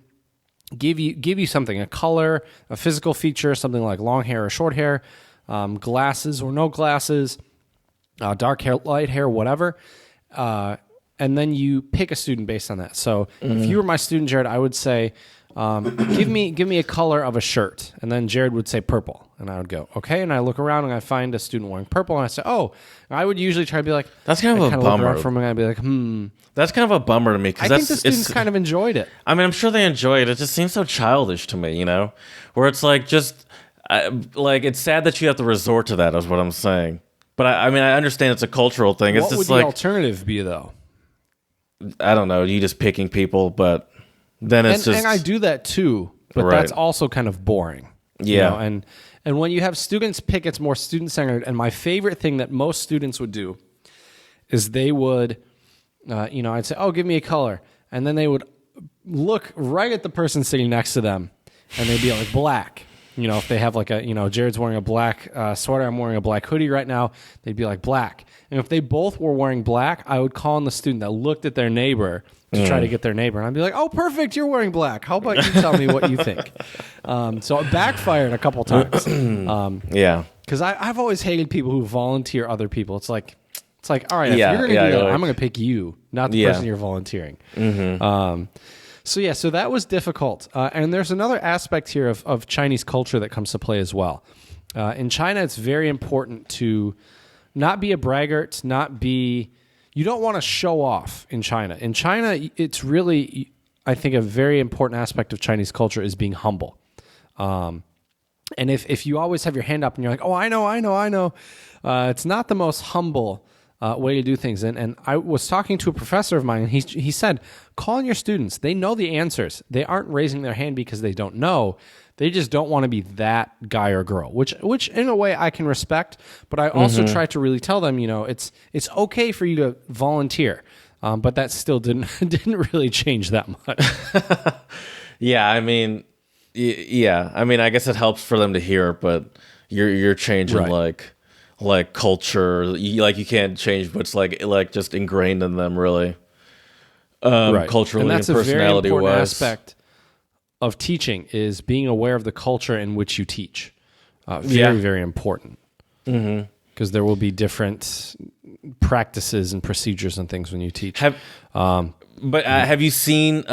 Speaker 1: give you something, a color, a physical feature, something like long hair or short hair, glasses or no glasses, dark hair, light hair, whatever, and then you pick a student based on that. So if you were my student, Jared, I would say, give me a color of a shirt. And then Jared would say purple. And I would go, okay. And I look around and I find a student wearing purple. And I say, oh. And I would usually try to be like,
Speaker 2: that's kind of a bummer.
Speaker 1: Look from and I'd be like,
Speaker 2: That's kind of a bummer to me.
Speaker 1: I think the students kind of enjoyed it.
Speaker 2: I mean, I'm sure they enjoy it. It just seems so childish to me, where it's like it's sad that you have to resort to that is what I'm saying. But I mean, I understand it's a cultural thing. It's
Speaker 1: what
Speaker 2: just
Speaker 1: would the alternative be, though?
Speaker 2: I don't know. You just picking people, but then it's
Speaker 1: and I do that too, but that's also kind of boring.
Speaker 2: Yeah.
Speaker 1: And when you have students pick, it's more student-centered. And my favorite thing that most students would do is they would, I'd say, oh, give me a color. And then they would look right at the person sitting next to them, and they'd be like, black. If they have like Jared's wearing a black sweater, I'm wearing a black hoodie right now, they'd be like black. And if they both were wearing black, I would call on the student that looked at their neighbor to try to get their neighbor. And I'd be like, oh, perfect, you're wearing black. How about you tell me what you think? So it backfired a couple times.
Speaker 2: Yeah.
Speaker 1: Because I've always hated people who volunteer other people. It's like, all right, if you're going to do that, I'm going to pick you, not the person you're volunteering.
Speaker 2: Mm-hmm.
Speaker 1: So that was difficult. And there's another aspect here of Chinese culture that comes to play as well. In China, it's very important to not be a braggart, you don't want to show off in China. In China, it's really, I think, a very important aspect of Chinese culture is being humble. And if you always have your hand up and you're like, oh, I know, it's not the most humble way to do things. And I was talking to a professor of mine, and he said, call on your students. They know the answers. They aren't raising their hand because they don't know. They just don't want to be that guy or girl, which in a way I can respect. But I also try to really tell them, it's okay for you to volunteer. But that still didn't really change that much.
Speaker 2: Yeah, I mean, I guess it helps for them to hear, but you're changing like culture, you can't change what's like just ingrained in them, really, culturally and,
Speaker 1: that's
Speaker 2: personality
Speaker 1: a very important
Speaker 2: wise.
Speaker 1: Aspect of teaching is being aware of the culture in which you teach. Very, very important. Because there will be different practices and procedures and things when you teach.
Speaker 2: Have you seen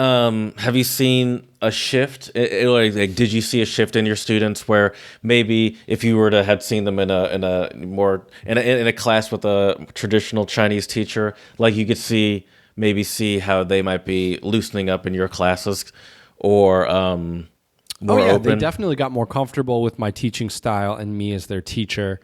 Speaker 2: a shift? Did you see a shift in your students where maybe if you were to had seen them in a class with a traditional Chinese teacher, like you could see how they might be loosening up in your classes, or more open?
Speaker 1: They definitely got more comfortable with my teaching style and me as their teacher.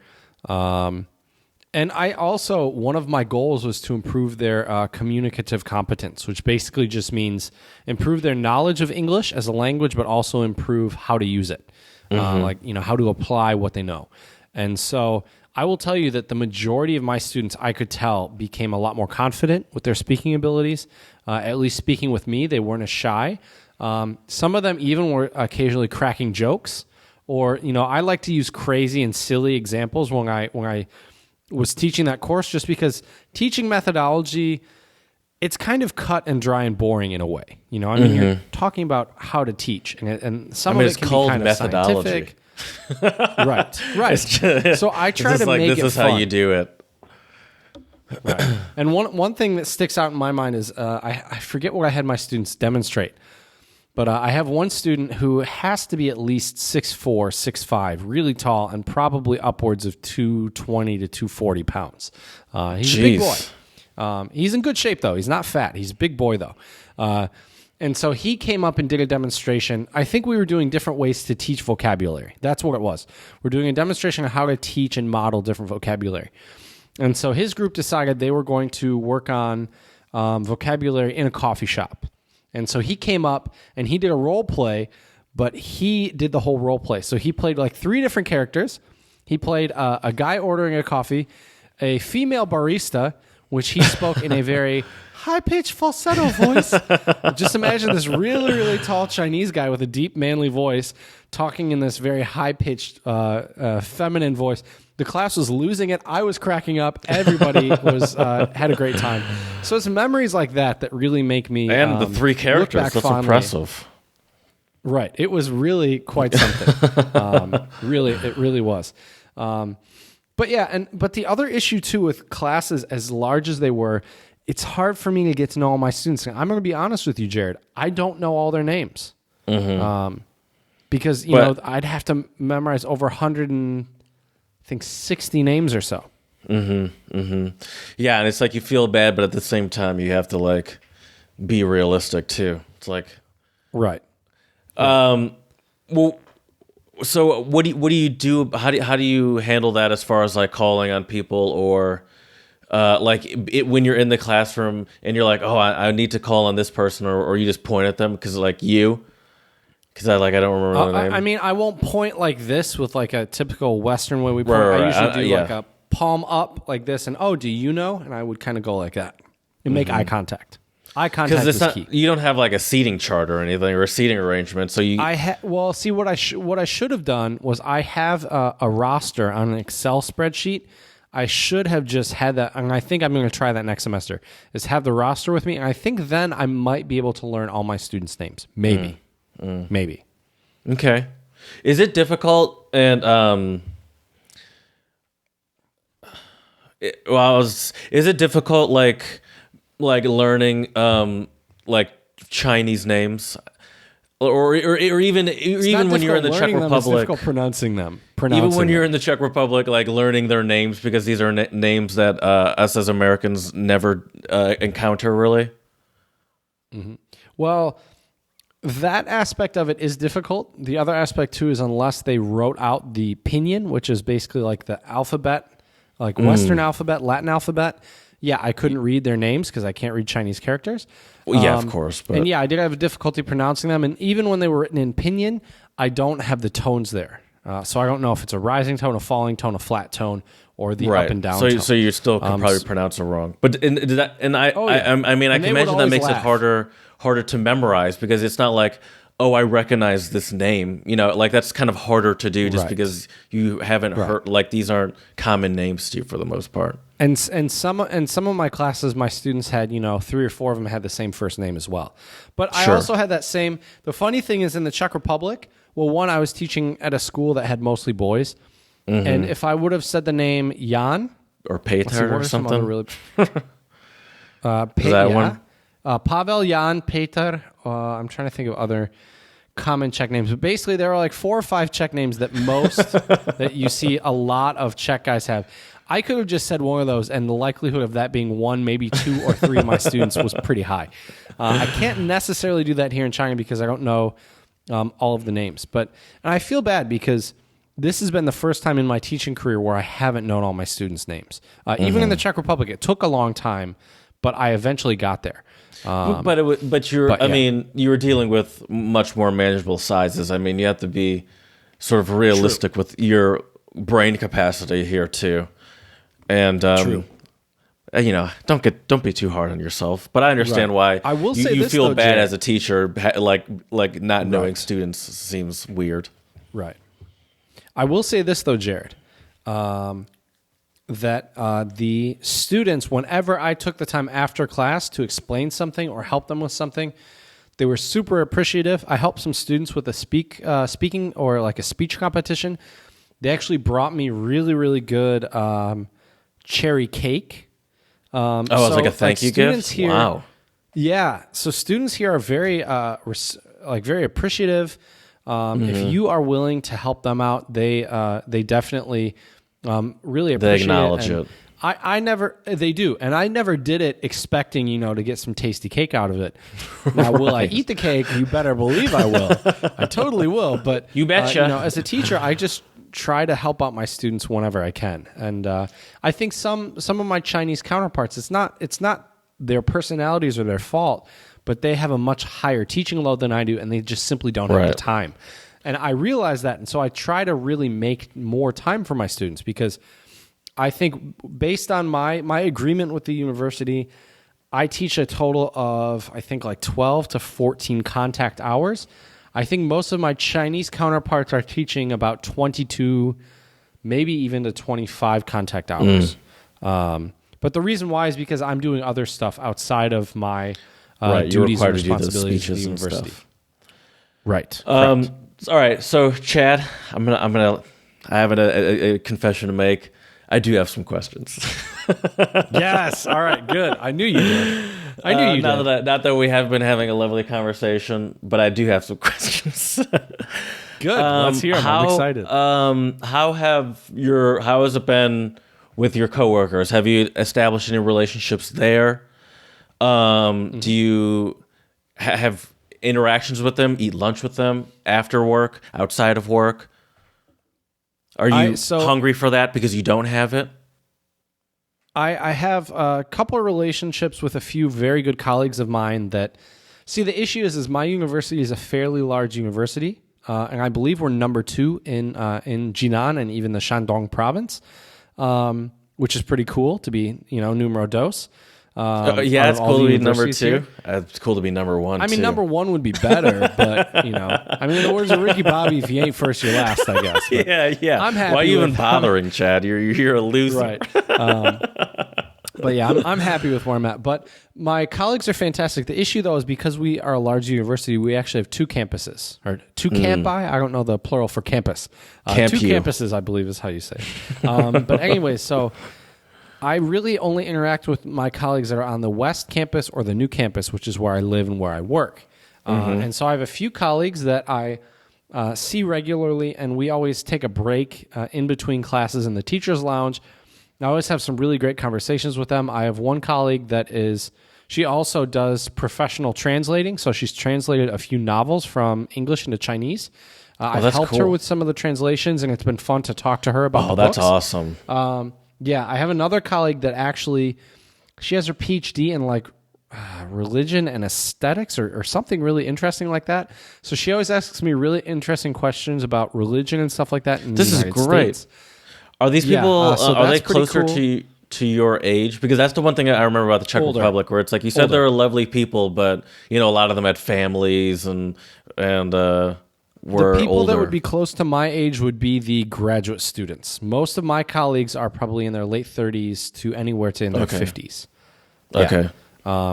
Speaker 1: And I also, one of my goals was to improve their communicative competence, which basically just means improve their knowledge of English as a language, but also improve how to use it, how to apply what they know. And so I will tell you that the majority of my students, I could tell, became a lot more confident with their speaking abilities, at least speaking with me. They weren't as shy. Some of them even were occasionally cracking jokes, or, I like to use crazy and silly examples when I was teaching that course, just because teaching methodology, it's kind of cut and dry and boring in a way. You're talking about how to teach, and some of it can be kind of scientific. Right. So I try to make it fun.
Speaker 2: This is how you do it.
Speaker 1: Right. And one thing that sticks out in my mind is I forget what I had my students demonstrate, but I have one student who has to be at least 6'4", 6'5", really tall, and probably upwards of 220 to 240 pounds. He's a big boy. He's in good shape, though. He's not fat. He's a big boy, though. And so he came up and did a demonstration. I think we were doing different ways to teach vocabulary. That's what it was. We're doing a demonstration of how to teach and model different vocabulary. And so his group decided they were going to work on vocabulary in a coffee shop. And so he came up and he did a role play, but he did the whole role play. So he played like 3 different characters. He played a guy ordering a coffee, a female barista, which he spoke in a very high-pitched falsetto voice. Just imagine this really, really tall Chinese guy with a deep, manly voice talking in this very high-pitched, feminine voice. The class was losing it. I was cracking up. Everybody was had a great time. So it's memories like that really make me
Speaker 2: and the 3 characters. That's fondly. Impressive.
Speaker 1: Right. It was really quite something. It really was. But the other issue too with classes as large as they were, it's hard for me to get to know all my students. I'm going to be honest with you, Jared. I don't know all their names. Because you know I'd have to memorize over 160 names or so.
Speaker 2: Yeah, and it's like you feel bad, but at the same time you have to like be realistic too. It's like
Speaker 1: right.
Speaker 2: Well, so what do you do? How do you handle that as far as like calling on people or when you're in the classroom and you're like, oh, I need to call on this person, or you just point at them because like you. Because I don't remember the name.
Speaker 1: I mean, I won't point like this with like a typical Western way we point.
Speaker 2: Right.
Speaker 1: I usually do like a palm up like this, and do you know? And I would kind of go like that and make eye contact. Eye contact is key.
Speaker 2: You don't have like a seating chart or anything or a seating arrangement, so you.
Speaker 1: See what I should have done was I have a roster on an Excel spreadsheet. I should have just had that, and I think I'm going to try that next semester. Is have the roster with me, and I think then I might be able to learn all my students' names. Maybe. Maybe.
Speaker 2: Okay. Is it difficult and is it difficult like learning like Chinese names or even when you're in the Czech Republic? It's
Speaker 1: difficult pronouncing them.
Speaker 2: Even when you're in the Czech Republic, like learning their names because these are names that us as Americans never encounter really.
Speaker 1: Well, that aspect of it is difficult. The other aspect too is unless they wrote out the pinyin, which is basically like the alphabet, like Western alphabet, Latin alphabet. Yeah, I couldn't read their names because I can't read Chinese characters.
Speaker 2: Well, yeah, of course. But.
Speaker 1: And yeah, I did have difficulty pronouncing them. And even when they were written in pinyin, I don't have the tones there. So I don't know if it's a rising tone, a falling tone, a flat tone, or the up and down tone.
Speaker 2: So you still can probably pronounce them wrong. But I mean, I can imagine that makes it harder to memorize because it's not like, oh, I recognize this name. You know, like that's kind of harder to do just because you haven't heard, like these aren't common names to you for the most part.
Speaker 1: And some of my classes, my students had, 3 or 4 of them had the same first name as well. But I also had that same, the funny thing is in the Czech Republic, one, I was teaching at a school that had mostly boys. And if I would have said the name Jan
Speaker 2: or Peter or something,
Speaker 1: one? Pavel, Jan, Peter. I'm trying to think of other common Czech names, but basically there are like 4 or 5 Czech names that that you see a lot of Czech guys have. I could have just said one of those, and the likelihood of that being 1, maybe 2 or 3 of my students was pretty high. I can't necessarily do that here in China because I don't know all of the names, and I feel bad because this has been the first time in my teaching career where I haven't known all my students' names. Even in the Czech Republic, it took a long time, but I eventually got there.
Speaker 2: I mean, you were dealing with much more manageable sizes. I mean, you have to be sort of realistic with your brain capacity here too. And don't be too hard on yourself. But I understand why
Speaker 1: I will say
Speaker 2: you
Speaker 1: this,
Speaker 2: feel
Speaker 1: though,
Speaker 2: bad
Speaker 1: Jared.
Speaker 2: as a teacher, like not knowing students seems weird.
Speaker 1: Right. I will say this though, Jared, that the students, whenever I took the time after class to explain something or help them with something, they were super appreciative. I helped some students with a speaking or like a speech competition. They actually brought me really, really good cherry cake.
Speaker 2: It was like a thank you gift?
Speaker 1: Here,
Speaker 2: wow.
Speaker 1: Yeah. So students here are very very appreciative. If you are willing to help them out, they definitely really appreciate it.
Speaker 2: They acknowledge it.
Speaker 1: They do. And I never did it expecting, to get some tasty cake out of it. Now, will I eat the cake? You better believe I will. I totally will. But
Speaker 2: you betcha.
Speaker 1: As a teacher, I just try to help out my students whenever I can. And I think some of my Chinese counterparts, it's not their personalities or their fault, but they have a much higher teaching load than I do, and they just simply don't have the time. And I realize that, and so I try to really make more time for my students because I think based on my agreement with the university, I teach a total of, I think, like 12 to 14 contact hours. I think most of my Chinese counterparts are teaching about 22, maybe even to 25 contact hours. But the reason why is because I'm doing other stuff outside of my duties and responsibilities at the university. Right.
Speaker 2: All right. So, Chad, I have a confession to make. I do have some questions.
Speaker 1: Yes. All right. Good. I knew you did. I knew you did.
Speaker 2: Not that we have been having a lovely conversation, but I do have some questions.
Speaker 1: Good. Let's hear them. I'm excited.
Speaker 2: How has it been with your coworkers? Have you established any relationships there? Do you have interactions with them? Eat lunch with them after work, outside of work? Are you hungry for that because you don't have it?
Speaker 1: I have a couple of relationships with a few very good colleagues of mine that, see, the issue is my university is a fairly large university, and I believe we're number 2 in Jinan and even the Shandong province, which is pretty cool to be, numero dos.
Speaker 2: Yeah, it's cool to be number 2. It's cool to be number 1.
Speaker 1: I mean, number 1 would be better, but I mean, in the words of Ricky Bobby, if you ain't first, you're last, I guess. But
Speaker 2: yeah.
Speaker 1: I'm happy.
Speaker 2: Why are you even bothering, Chad? You're a loser,
Speaker 1: right? But yeah, I'm happy with where I'm at. But my colleagues are fantastic. The issue, though, is because we are a large university, we actually have 2 campuses, or 2 campi. I don't know the plural for campus. 2 campuses, I believe, is how you say it. But anyway, so I really only interact with my colleagues that are on the West Campus or the new campus, which is where I live and where I work. And so I have a few colleagues that I see regularly, and we always take a break in between classes in the teacher's lounge. I always have some really great conversations with them. I have one colleague she also does professional translating, so she's translated a few novels from English into Chinese. I've helped her with some of the translations, and it's been fun to talk to her about the books.
Speaker 2: Oh, that's awesome.
Speaker 1: Yeah, I have another colleague that actually, she has her PhD in religion and aesthetics or something really interesting like that. So she always asks me really interesting questions about religion and stuff like that.
Speaker 2: This is great. States. Are these people, are they closer to your age? Because that's the one thing I remember about the Czech Republic, where it's like you said they were lovely people, but a lot of them had families and were
Speaker 1: the people
Speaker 2: older.
Speaker 1: that would be close to my age would be the graduate students. Most of my colleagues are probably in their late 30s to anywhere to in their 50s. Yeah.
Speaker 2: Okay.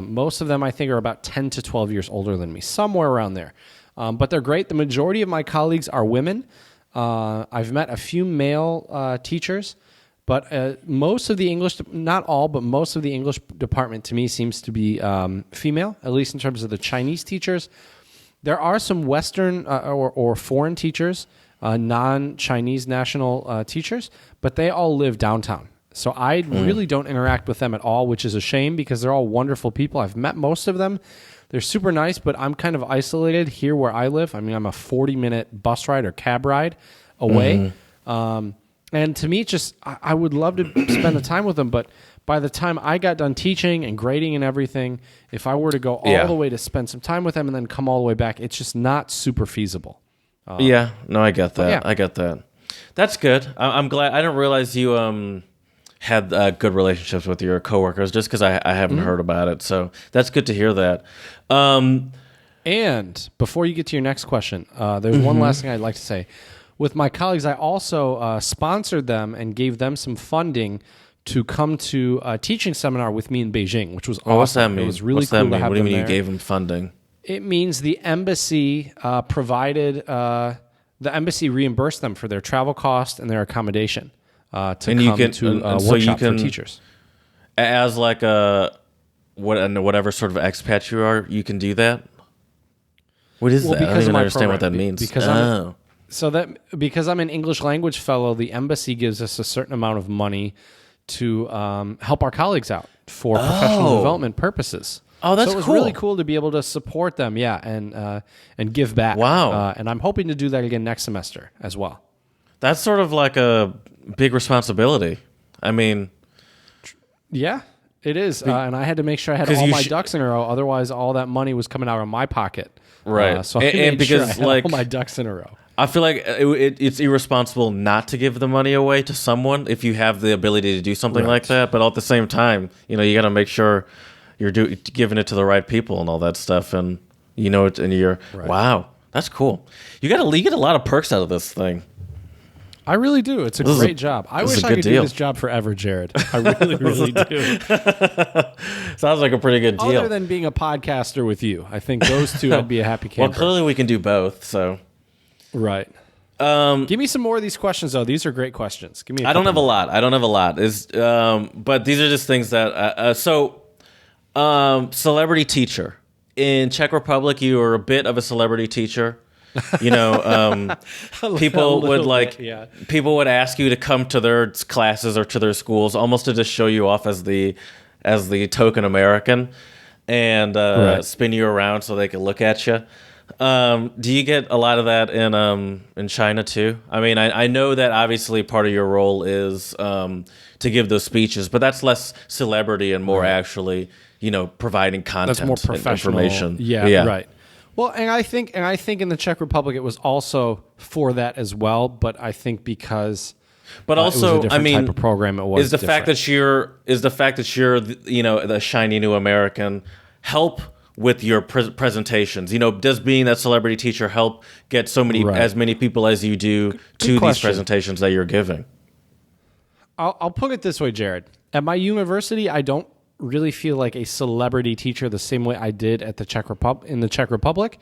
Speaker 1: Most of them, I think, are about 10 to 12 years older than me, somewhere around there. But they're great. The majority of my colleagues are women. I've met a few male teachers, but most of the English, not all, but most of the English department to me seems to be female, at least in terms of the Chinese teachers. There are some Western or foreign teachers, non-Chinese national teachers, but they all live downtown. So I really don't interact with them at all, which is a shame because they're all wonderful people. I've met most of them. They're super nice, but I'm kind of isolated here where I live. I mean, I'm a 40-minute bus ride or cab ride away. And to me, I would love to spend the time with them, but by the time I got done teaching and grading and everything, if I were to go all the way to spend some time with them and then come all the way back, it's just not super feasible.
Speaker 2: I get that. Yeah. I get that. That's good. I'm glad. I didn't realize you had good relationships with your coworkers just because I haven't heard about it. So that's good to hear that.
Speaker 1: And before you get to your next question, there's one last thing I'd like to say. With my colleagues, I also sponsored them and gave them some funding to come to a teaching seminar with me in Beijing, which was awesome.
Speaker 2: What's that mean?
Speaker 1: It was really cool to have them there.
Speaker 2: What do you mean you gave them funding?
Speaker 1: It means the embassy provided, the embassy reimbursed them for their travel cost and their accommodation to come to a workshop for teachers.
Speaker 2: As like whatever sort of expat you are, you can do that? What is that? I don't even understand what that means. Because I'm an English language fellow, the embassy gives us a certain amount of money to help our colleagues out for professional development purposes. Oh, that's cool. So it was really cool to be able to support them, and give back. Wow.
Speaker 1: And I'm hoping to do that again next semester as well.
Speaker 2: That's sort of like a big responsibility. I mean...
Speaker 1: Yeah, it is. And I had to make sure I had all my ducks in a row. Otherwise, all that money was coming out of my pocket.
Speaker 2: Right.
Speaker 1: So I made sure I had all my ducks in a row.
Speaker 2: I feel like it's irresponsible not to give the money away to someone if you have the ability to do something like that. But at the same time, you got to make sure you're giving it to the right people and all that stuff. And wow, that's cool. You get a lot of perks out of this thing.
Speaker 1: I really do. It's a great job. I wish I could do this job forever, Jared. I really, really do.
Speaker 2: Sounds like a pretty good deal.
Speaker 1: Other than being a podcaster with you, I think those two I'd be a happy camper.
Speaker 2: Well, clearly we can do both. So.
Speaker 1: Right. Give me some more of these questions, though. These are great questions. Give me.
Speaker 2: I don't have a lot. But these are just things that. Celebrity teacher in Czech Republic, you are a bit of a celebrity teacher. You know, people would people would ask you to come to their classes or to their schools, almost to just show you off as the token American, and spin you around so they can look at you. Do you get a lot of that in China too? I mean, I know that obviously part of your role is to give those speeches, but that's less celebrity and more actually, providing content,
Speaker 1: that's more professional
Speaker 2: information.
Speaker 1: Yeah, right. Well, and I think in the Czech Republic it was also for that as well, but I think because
Speaker 2: but also,
Speaker 1: it was a different type of program, it was
Speaker 2: is the fact that you're the shiny new American help with your presentations? Does being that celebrity teacher help get as many people as you do to these presentations that you're giving?
Speaker 1: I'll put it this way, Jared. At my university, I don't really feel like a celebrity teacher the same way I did at the Czech Republic,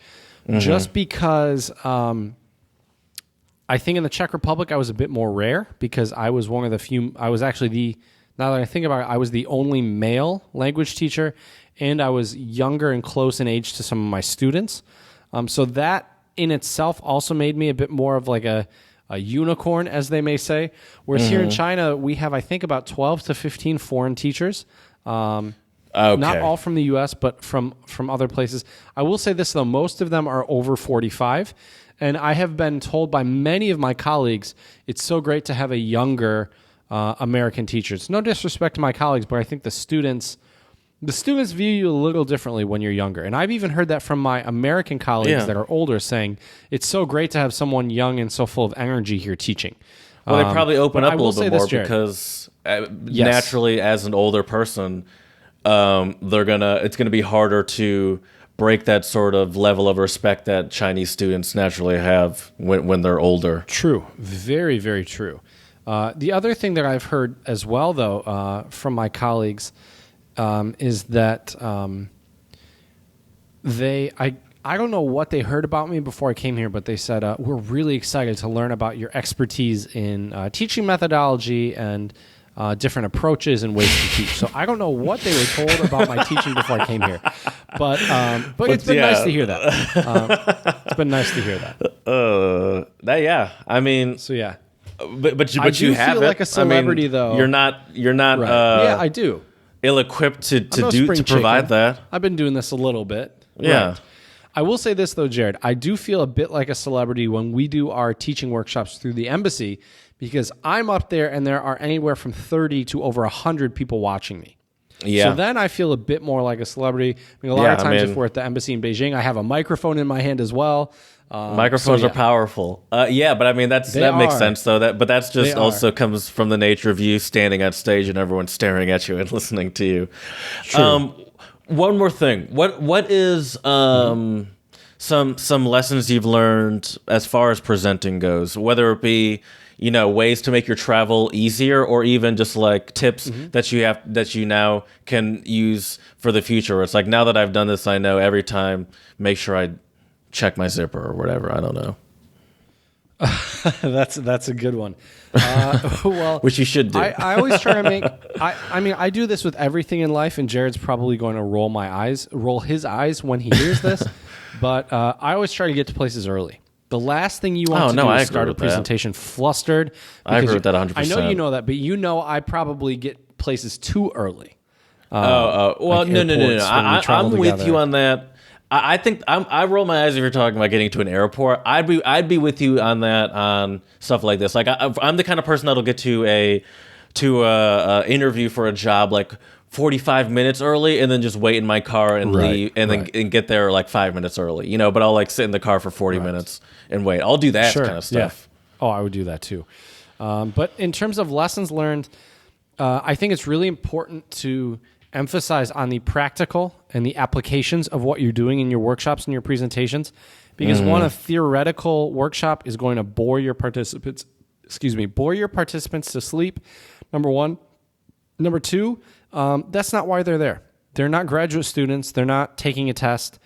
Speaker 1: just because I think in the Czech Republic I was a bit more rare because I was one of the few. I was actually now that I think about it, I was the only male language teacher, and I was younger and close in age to some of my students. So that in itself also made me a bit more of like a unicorn, as they may say. Whereas here in China, we have, I think, about 12 to 15 foreign teachers. Not all from the U.S., but from other places. I will say this, though. Most of them are over 45. And I have been told by many of my colleagues, it's so great to have a younger American teacher. It's no disrespect to my colleagues, but I think the students view you a little differently when you're younger. And I've even heard that from my American colleagues that are older, saying it's so great to have someone young and so full of energy here teaching.
Speaker 2: Well, they probably open up a little bit more because naturally, as an older person, it's gonna be harder to break that sort of level of respect that Chinese students naturally have when they're older.
Speaker 1: True, very, very true. The other thing that I've heard as well, though, from my colleagues, is that I don't know what they heard about me before I came here, but they said, we're really excited to learn about your expertise in teaching methodology and different approaches and ways to teach. So I don't know what they were told about my teaching before I came here, but it's been nice to hear that. It's been nice to hear that.
Speaker 2: I mean,
Speaker 1: so yeah,
Speaker 2: but
Speaker 1: I
Speaker 2: you have
Speaker 1: feel like a celebrity, though.
Speaker 2: You're not.
Speaker 1: Right. Yeah, I do.
Speaker 2: Ill-equipped to provide that.
Speaker 1: I've been doing this a little bit.
Speaker 2: Yeah.
Speaker 1: Right. I will say this, though, Jared. I do feel a bit like a celebrity when we do our teaching workshops through the embassy, because I'm up there and there are anywhere from 30 to over 100 people watching me.
Speaker 2: Yeah.
Speaker 1: So then I feel a bit more like a celebrity. I mean, a lot of times if we're at the embassy in Beijing, I have a microphone in my hand as well.
Speaker 2: Microphones are powerful. But I mean, that makes sense, though. But that's just also comes from the nature of you standing on stage and everyone staring at you and listening to you.
Speaker 1: True.
Speaker 2: One more thing. What is some lessons you've learned as far as presenting goes, whether it be ways to make your travel easier, or even just like tips that you now can use for the future. It's like, now that I've done this, I know every time, make sure I check my zipper or whatever. I don't know.
Speaker 1: That's a good one. Well,
Speaker 2: which you should do.
Speaker 1: I always try to make. I mean, I do this with everything in life, and Jared's probably going to roll his eyes when he hears this. But I always try to get to places early. The last thing you want to do is start a presentation flustered.
Speaker 2: I agree with that 100%.
Speaker 1: I know you know that, but I probably get places too early.
Speaker 2: Well, like no. I'm with you on that. I think I roll my eyes if you're talking about getting to an airport. I'd be with you on that, on stuff like this. Like I'm the kind of person that'll get to a interview for a job like 45 minutes early, and then just wait in my car and leave, and then get there like 5 minutes early. But I'll like sit in the car for 40 minutes and wait. I'll do that kind of stuff.
Speaker 1: Yeah. Oh, I would do that too. But in terms of lessons learned, I think it's really important to emphasize on the practical and the applications of what you're doing in your workshops and your presentations, because a theoretical workshop is going to bore your participants to sleep, number one. Number two, that's not why they're there. They're not graduate students. They're not taking a test.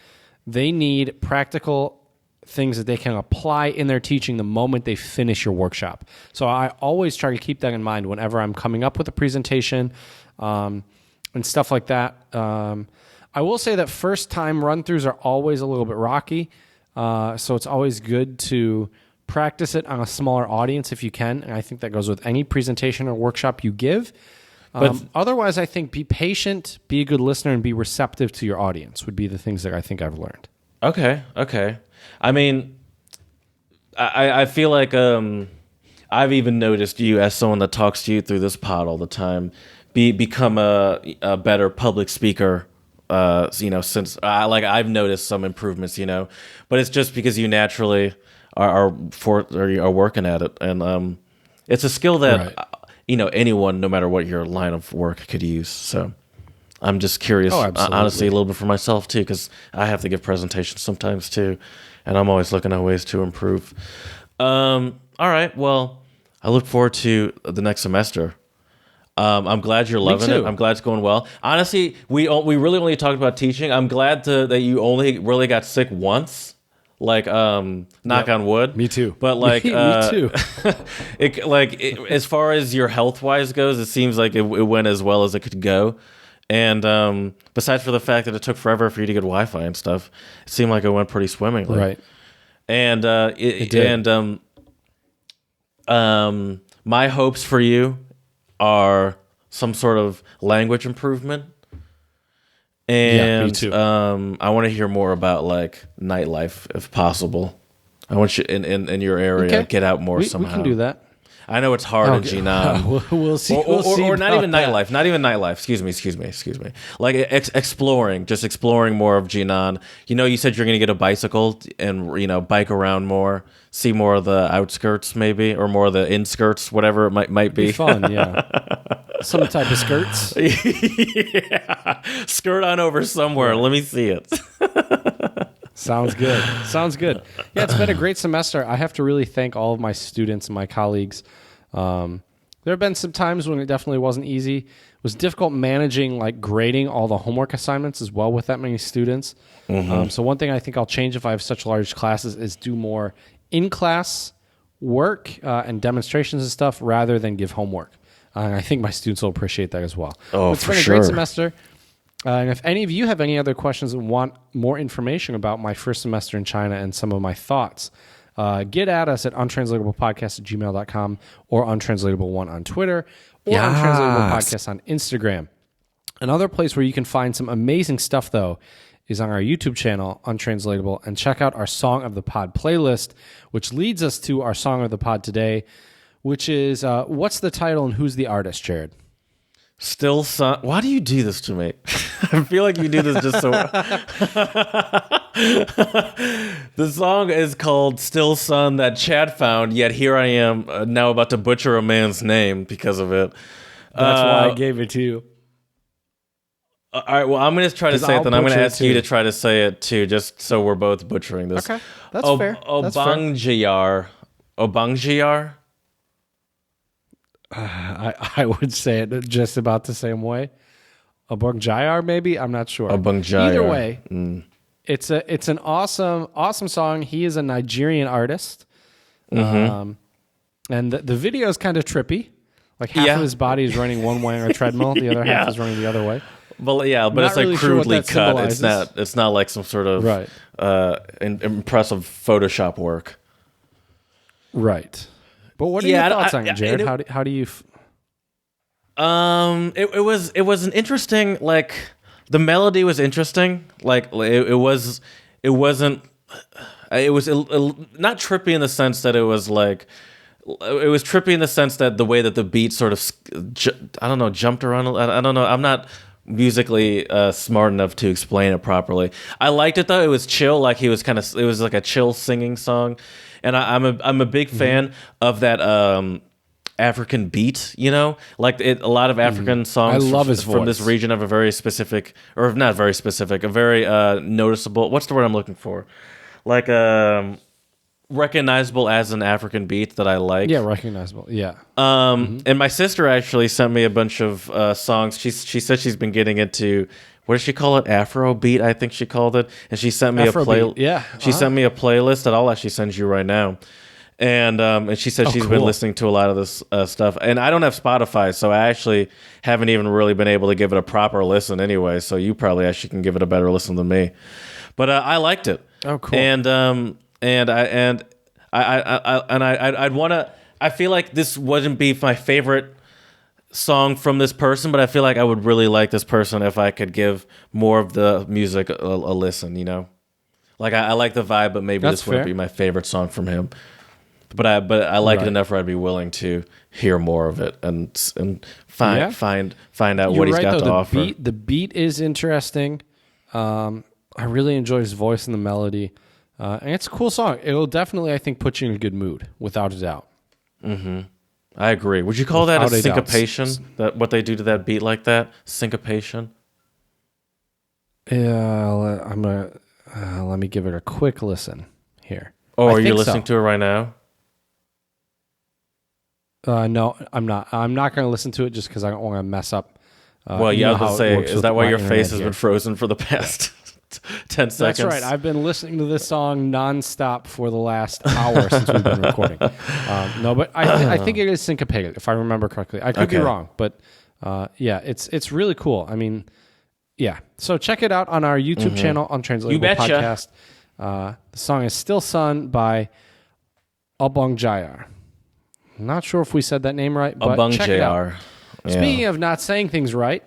Speaker 1: They need practical things that they can apply in their teaching the moment they finish your workshop. So I always try to keep that in mind whenever I'm coming up with a presentation and stuff like that. I will say that first time run-throughs are always a little bit rocky, so it's always good to practice it on a smaller audience if you can, and I think that goes with any presentation or workshop you give. But otherwise, I think be patient, be a good listener, and be receptive to your audience would be the things that I think I've learned.
Speaker 2: Okay. I mean, I feel like I've even noticed you as someone that talks to you through this pod all the time become a better public speaker. Since I've noticed some improvements, but it's just because you naturally are working at it, and it's a skill that anyone, no matter what your line of work, could use. So I'm just curious, honestly, a little bit for myself too, because I have to give presentations sometimes too, and I'm always looking at ways to improve. All right, well, I look forward to the next semester. I'm glad you're loving it. I'm glad it's going well. Honestly, we really only talked about teaching. I'm glad that you only really got sick once. Knock on wood.
Speaker 1: Me too.
Speaker 2: But
Speaker 1: me too.
Speaker 2: As far as your health wise goes, it seems like it went as well as it could go. And besides for the fact that it took forever for you to get Wi-Fi and stuff, it seemed like it went pretty swimmingly.
Speaker 1: Right.
Speaker 2: And it did. And my hopes for you are some sort of language improvement, and
Speaker 1: me too.
Speaker 2: I want to hear more about nightlife if possible. I want you in your area get out more somehow.
Speaker 1: We can do that.
Speaker 2: I know it's hard in Jinan.
Speaker 1: We'll see.
Speaker 2: Or not even nightlife. Not even nightlife. Excuse me. Exploring more of Jinan. You said you're going to get a bicycle and bike around more, see more of the outskirts maybe, or more of the inskirts, whatever it might be.
Speaker 1: Be fun, yeah. Some type of skirts.
Speaker 2: Yeah. Skirt on over somewhere. Let me see it.
Speaker 1: Sounds good. Yeah, it's been a great semester. I have to really thank all of my students and my colleagues. There have been some times when it definitely wasn't easy. It was difficult managing grading all the homework assignments as well with that many students. Mm-hmm. So one thing I think I'll change if I have such large classes is do more in-class work and demonstrations and stuff rather than give homework. And I think my students will appreciate that as well.
Speaker 2: Oh,
Speaker 1: it's been a great semester. And if any of you have any other questions and want more information about my first semester in China and some of my thoughts, get at us at untranslatablepodcast@gmail.com or untranslatable1 on Twitter or Untranslatable Podcast on Instagram. Another place where you can find some amazing stuff, though, is on our YouTube channel, Untranslatable, and check out our Song of the Pod playlist, which leads us to our Song of the Pod today, which is, what's the title and who's the artist, Jared?
Speaker 2: Still Sun. Why do you do this to me? I feel like you do this just so. The song is called Still Sun that Chad found, yet here I am now about to butcher a man's name because of it.
Speaker 1: That's why I gave it to you.
Speaker 2: All right, well, I'm going to try to say it, then I'm going to ask you to try to say it too, just so we're both butchering this.
Speaker 1: Okay, that's fair.
Speaker 2: Obong Jiar.
Speaker 1: I would say it just about the same way. Obong Jayar, maybe? I'm not sure.
Speaker 2: Obong Jayar.
Speaker 1: Either way, it's an awesome song. He is a Nigerian artist. Mm-hmm. And the video is kind of trippy. Half of his body is running one way on a treadmill, the other half is running the other way.
Speaker 2: But it's really crudely cut. It's not like some sort of impressive Photoshop work.
Speaker 1: Right. But what are your thoughts on it, Jared? How do you?
Speaker 2: It was an interesting, the melody was interesting. It was not trippy in the sense that it was it was trippy in the sense that the way that the beat sort of jumped around. I don't know. I'm not musically smart enough to explain it properly. I liked it though. It was chill. It was like a chill singing song. And I'm a big fan of that African beat, a lot of African songs
Speaker 1: I love his voice.
Speaker 2: From this region have a very specific, or not very specific, a very noticeable, what's the word I'm looking for? Recognizable as an African beat that I like.
Speaker 1: Yeah, recognizable, yeah.
Speaker 2: And my sister actually sent me a bunch of songs. She said she's been getting into what did she call it? Afro beat, I think she called it. And she sent me
Speaker 1: Afrobeat, yeah.
Speaker 2: She sent me a playlist that I'll actually send you right now. And she said she's been listening to a lot of this stuff. And I don't have Spotify, so I actually haven't even really been able to give it a proper listen anyway. So you probably actually can give it a better listen than me. But I liked it.
Speaker 1: Oh, cool.
Speaker 2: I'd want to. I feel like this wouldn't be my favorite song from this person, but I feel like I would really like this person if I could give more of the music a listen. You know, like I like the vibe, but maybe this wouldn't be my favorite song from him. But I like it enough where I'd be willing to hear more of it and find out what he's got to offer.
Speaker 1: The beat is interesting. I really enjoy his voice and the melody, and it's a cool song. It'll definitely, I think, put you in a good mood, without a doubt.
Speaker 2: Mm-hmm. I agree. Would you call that a syncopation? That what they do to that beat like that? Syncopation?
Speaker 1: Yeah, I'm gonna let me give it a quick listen here.
Speaker 2: Oh, are you listening to it right now?
Speaker 1: No, I'm not. I'm not going to listen to it just because I don't want to mess up.
Speaker 2: Well, yeah, I was going to say, is that why your face has been frozen for the past 10 seconds?
Speaker 1: That's right. I've been listening to this song nonstop for the last hour since we've been recording. No, but I think it is syncopated, if I remember correctly. I could be wrong, but yeah, it's really cool. I mean, yeah. So check it out on our YouTube channel, Untranslatable Podcast. The song is Still Sun by Obong Jayar. Not sure if we said that name right, but
Speaker 2: Obong
Speaker 1: check it out.
Speaker 2: Yeah.
Speaker 1: Speaking of not saying things right,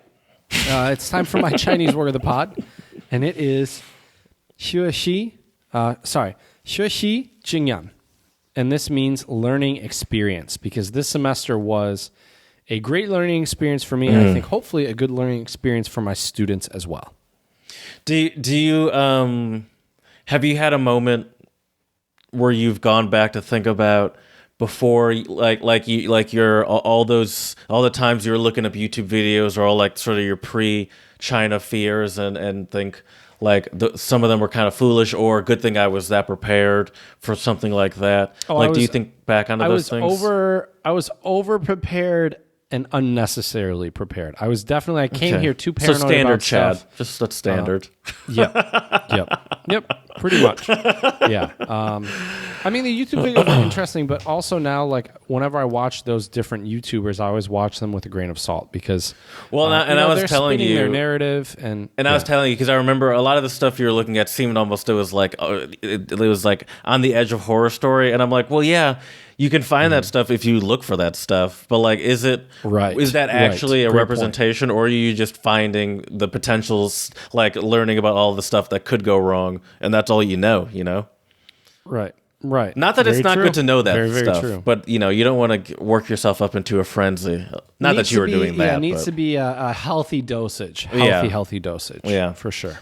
Speaker 1: it's time for my Chinese word of the pod, and it is 学习 Jinan. And this means learning experience, because this semester was a great learning experience for me, and I think hopefully a good learning experience for my students as well.
Speaker 2: Do you have you had a moment where you've gone back to think about before, all the times you were looking up YouTube videos, or all like sort of your pre-China fears, and think like some of them were kind of foolish, or good thing I was that prepared for something like that? Do you think back onto those things?
Speaker 1: I was over prepared and unnecessarily prepared. I was definitely, I came here too paranoid
Speaker 2: so standard,
Speaker 1: about
Speaker 2: Chad.
Speaker 1: stuff.
Speaker 2: Just that's standard.
Speaker 1: Yep. Pretty much. Yeah. I mean, the YouTube videos are interesting, but also now, like, whenever I watch those different YouTubers, I always watch them with a grain of salt, because
Speaker 2: I was telling you
Speaker 1: their narrative, and
Speaker 2: I was telling you because I remember a lot of the stuff you were looking at seemed almost it was like on the edge of horror story, and I'm like, well, yeah. You can find that stuff if you look for that stuff, but like, is that actually a
Speaker 1: Great
Speaker 2: representation, or are you just finding the potentials, like learning about all the stuff that could go wrong, and that's all you know?
Speaker 1: Right.
Speaker 2: Not that it's not good to know that
Speaker 1: very
Speaker 2: stuff,
Speaker 1: true.
Speaker 2: but you don't want to work yourself up into a frenzy. Not that you were doing that.
Speaker 1: Yeah, it needs to be a healthy dosage. Healthy dosage. Yeah, for sure.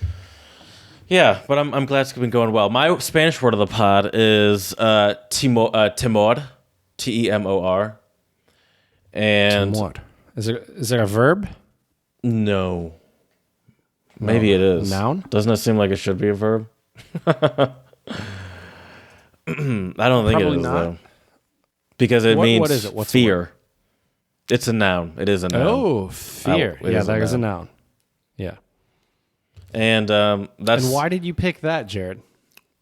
Speaker 2: Yeah, but I'm glad it's been going well. My Spanish word of the pod is temor, Temor. And
Speaker 1: temor. Is it a verb?
Speaker 2: No. Maybe it is.
Speaker 1: Noun?
Speaker 2: Doesn't it seem like it should be a verb? I don't think
Speaker 1: Probably
Speaker 2: it is,
Speaker 1: not.
Speaker 2: though. Because it means
Speaker 1: what is it? What's
Speaker 2: fear. It's a noun. It is a noun.
Speaker 1: Oh, fear. That is a noun. Yeah.
Speaker 2: And that's.
Speaker 1: And why did you pick that, Jared?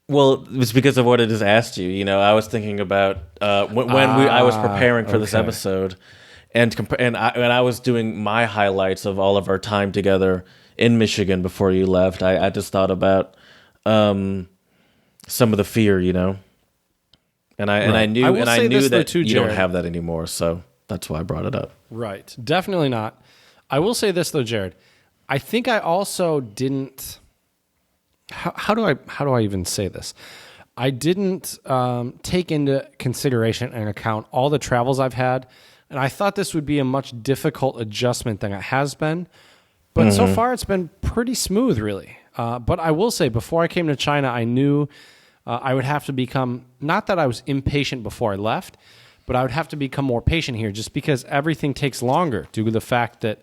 Speaker 2: Well, it's because of what it has asked you. I was thinking about when I was preparing for this episode, and I was doing my highlights of all of our time together in Michigan before you left. I just thought about some of the fear, and I knew that you don't have that anymore. So that's why I brought it up.
Speaker 1: Right, definitely not. I will say this though, Jared. I think I also didn't. How do I even say this? I didn't take into consideration and account all the travels I've had, and I thought this would be a much difficult adjustment than it has been. But so far, it's been pretty smooth, really. But I will say, before I came to China, I knew I would have to become, not that I was impatient before I left, but I would have to become more patient here, just because everything takes longer due to the fact that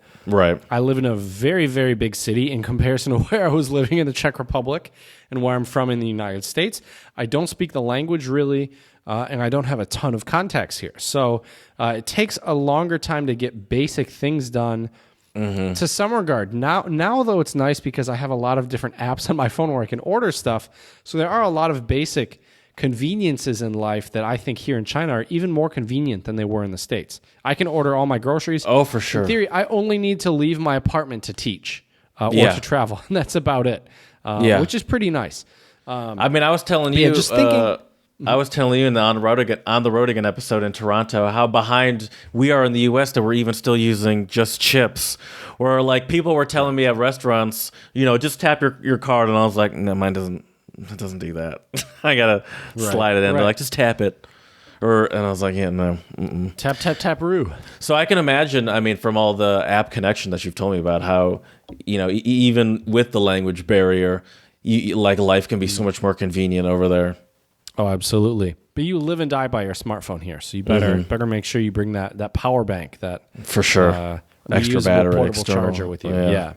Speaker 1: I live in a very, very big city in comparison to where I was living in the Czech Republic and where I'm from in the United States. I don't speak the language really, and I don't have a ton of contacts here. So it takes a longer time to get basic things done to some regard. Now, though, it's nice because I have a lot of different apps on my phone where I can order stuff. So there are a lot of basic conveniences in life that I think here in China are even more convenient than they were in the States. I can order all my groceries.
Speaker 2: Oh, for sure.
Speaker 1: In theory, I only need to leave my apartment to teach or to travel, and that's about it, which is pretty nice.
Speaker 2: I mean, I was telling you,
Speaker 1: just thinking,
Speaker 2: I was telling you in the on the road again episode in Toronto how behind we are in the U.S. that we're even still using just chips. Where like people were telling me at restaurants, just tap your card, and I was like, no, mine doesn't. It doesn't do that. I gotta slide it in. They're like, just tap it. And I was like, yeah, no. Mm-mm.
Speaker 1: Tap, tap, tap-a-roo.
Speaker 2: So I can imagine, I mean, from all the app connection that you've told me about how, even with the language barrier, like life can be so much more convenient over there.
Speaker 1: Oh, absolutely. But you live and die by your smartphone here, so you better make sure you bring that power bank, that
Speaker 2: for sure, extra battery,
Speaker 1: portable
Speaker 2: external
Speaker 1: charger with you. Yeah.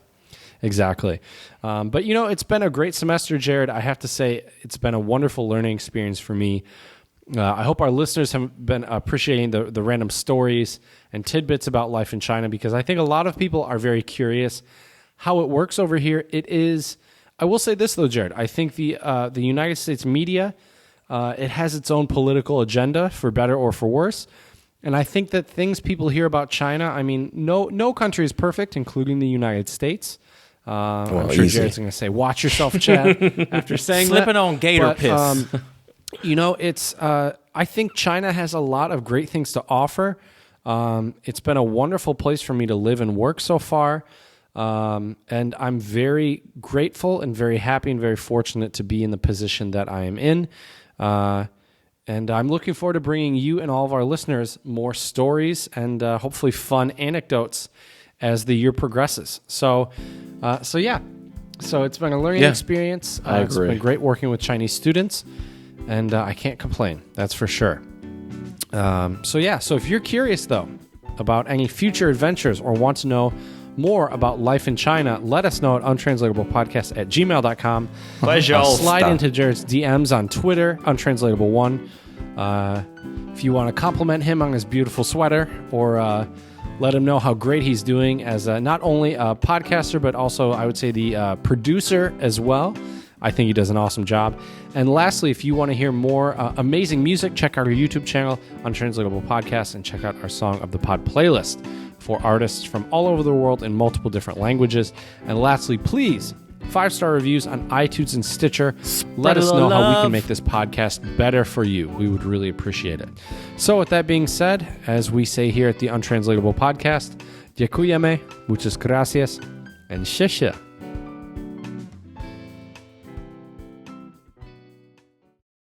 Speaker 1: Exactly. But, it's been a great semester, Jared. I have to say it's been a wonderful learning experience for me. I hope our listeners have been appreciating the random stories and tidbits about life in China, because I think a lot of people are very curious how it works over here. It is, I will say this, though, Jared. I think the United States media, it has its own political agenda, for better or for worse. And I think that things people hear about China, I mean, no country is perfect, including the United States. I'm sure Jared's going to say, watch yourself, Chad, after saying
Speaker 2: Slipping
Speaker 1: that.
Speaker 2: on gator piss.
Speaker 1: It's, I think China has a lot of great things to offer. It's been a wonderful place for me to live and work so far. And I'm very grateful and very happy and very fortunate to be in the position that I am in. And I'm looking forward to bringing you and all of our listeners more stories and hopefully fun anecdotes as the year progresses. So it's been a learning experience.
Speaker 2: I agree.
Speaker 1: It's been great working with Chinese students, and I can't complain. That's for sure. So if you're curious, though, about any future adventures or want to know more about life in China, let us know at untranslatablepodcast@gmail.com. Slide into Jared's DMs on Twitter, untranslatable1. If you want to compliment him on his beautiful sweater, or let him know how great he's doing as not only a podcaster, but also, I would say, the producer as well. I think he does an awesome job. And lastly, if you want to hear more amazing music, check out our YouTube channel, Untranslatable Podcast, and check out our Song of the Pod playlist for artists from all over the world in multiple different languages. And lastly, please, 5-star reviews on iTunes and Stitcher. Let us know how we can make this podcast better for you. We would really appreciate it. So with that being said, as we say here at the Untranslatable Podcast, dziękujemy, muchas gracias, and 谢谢.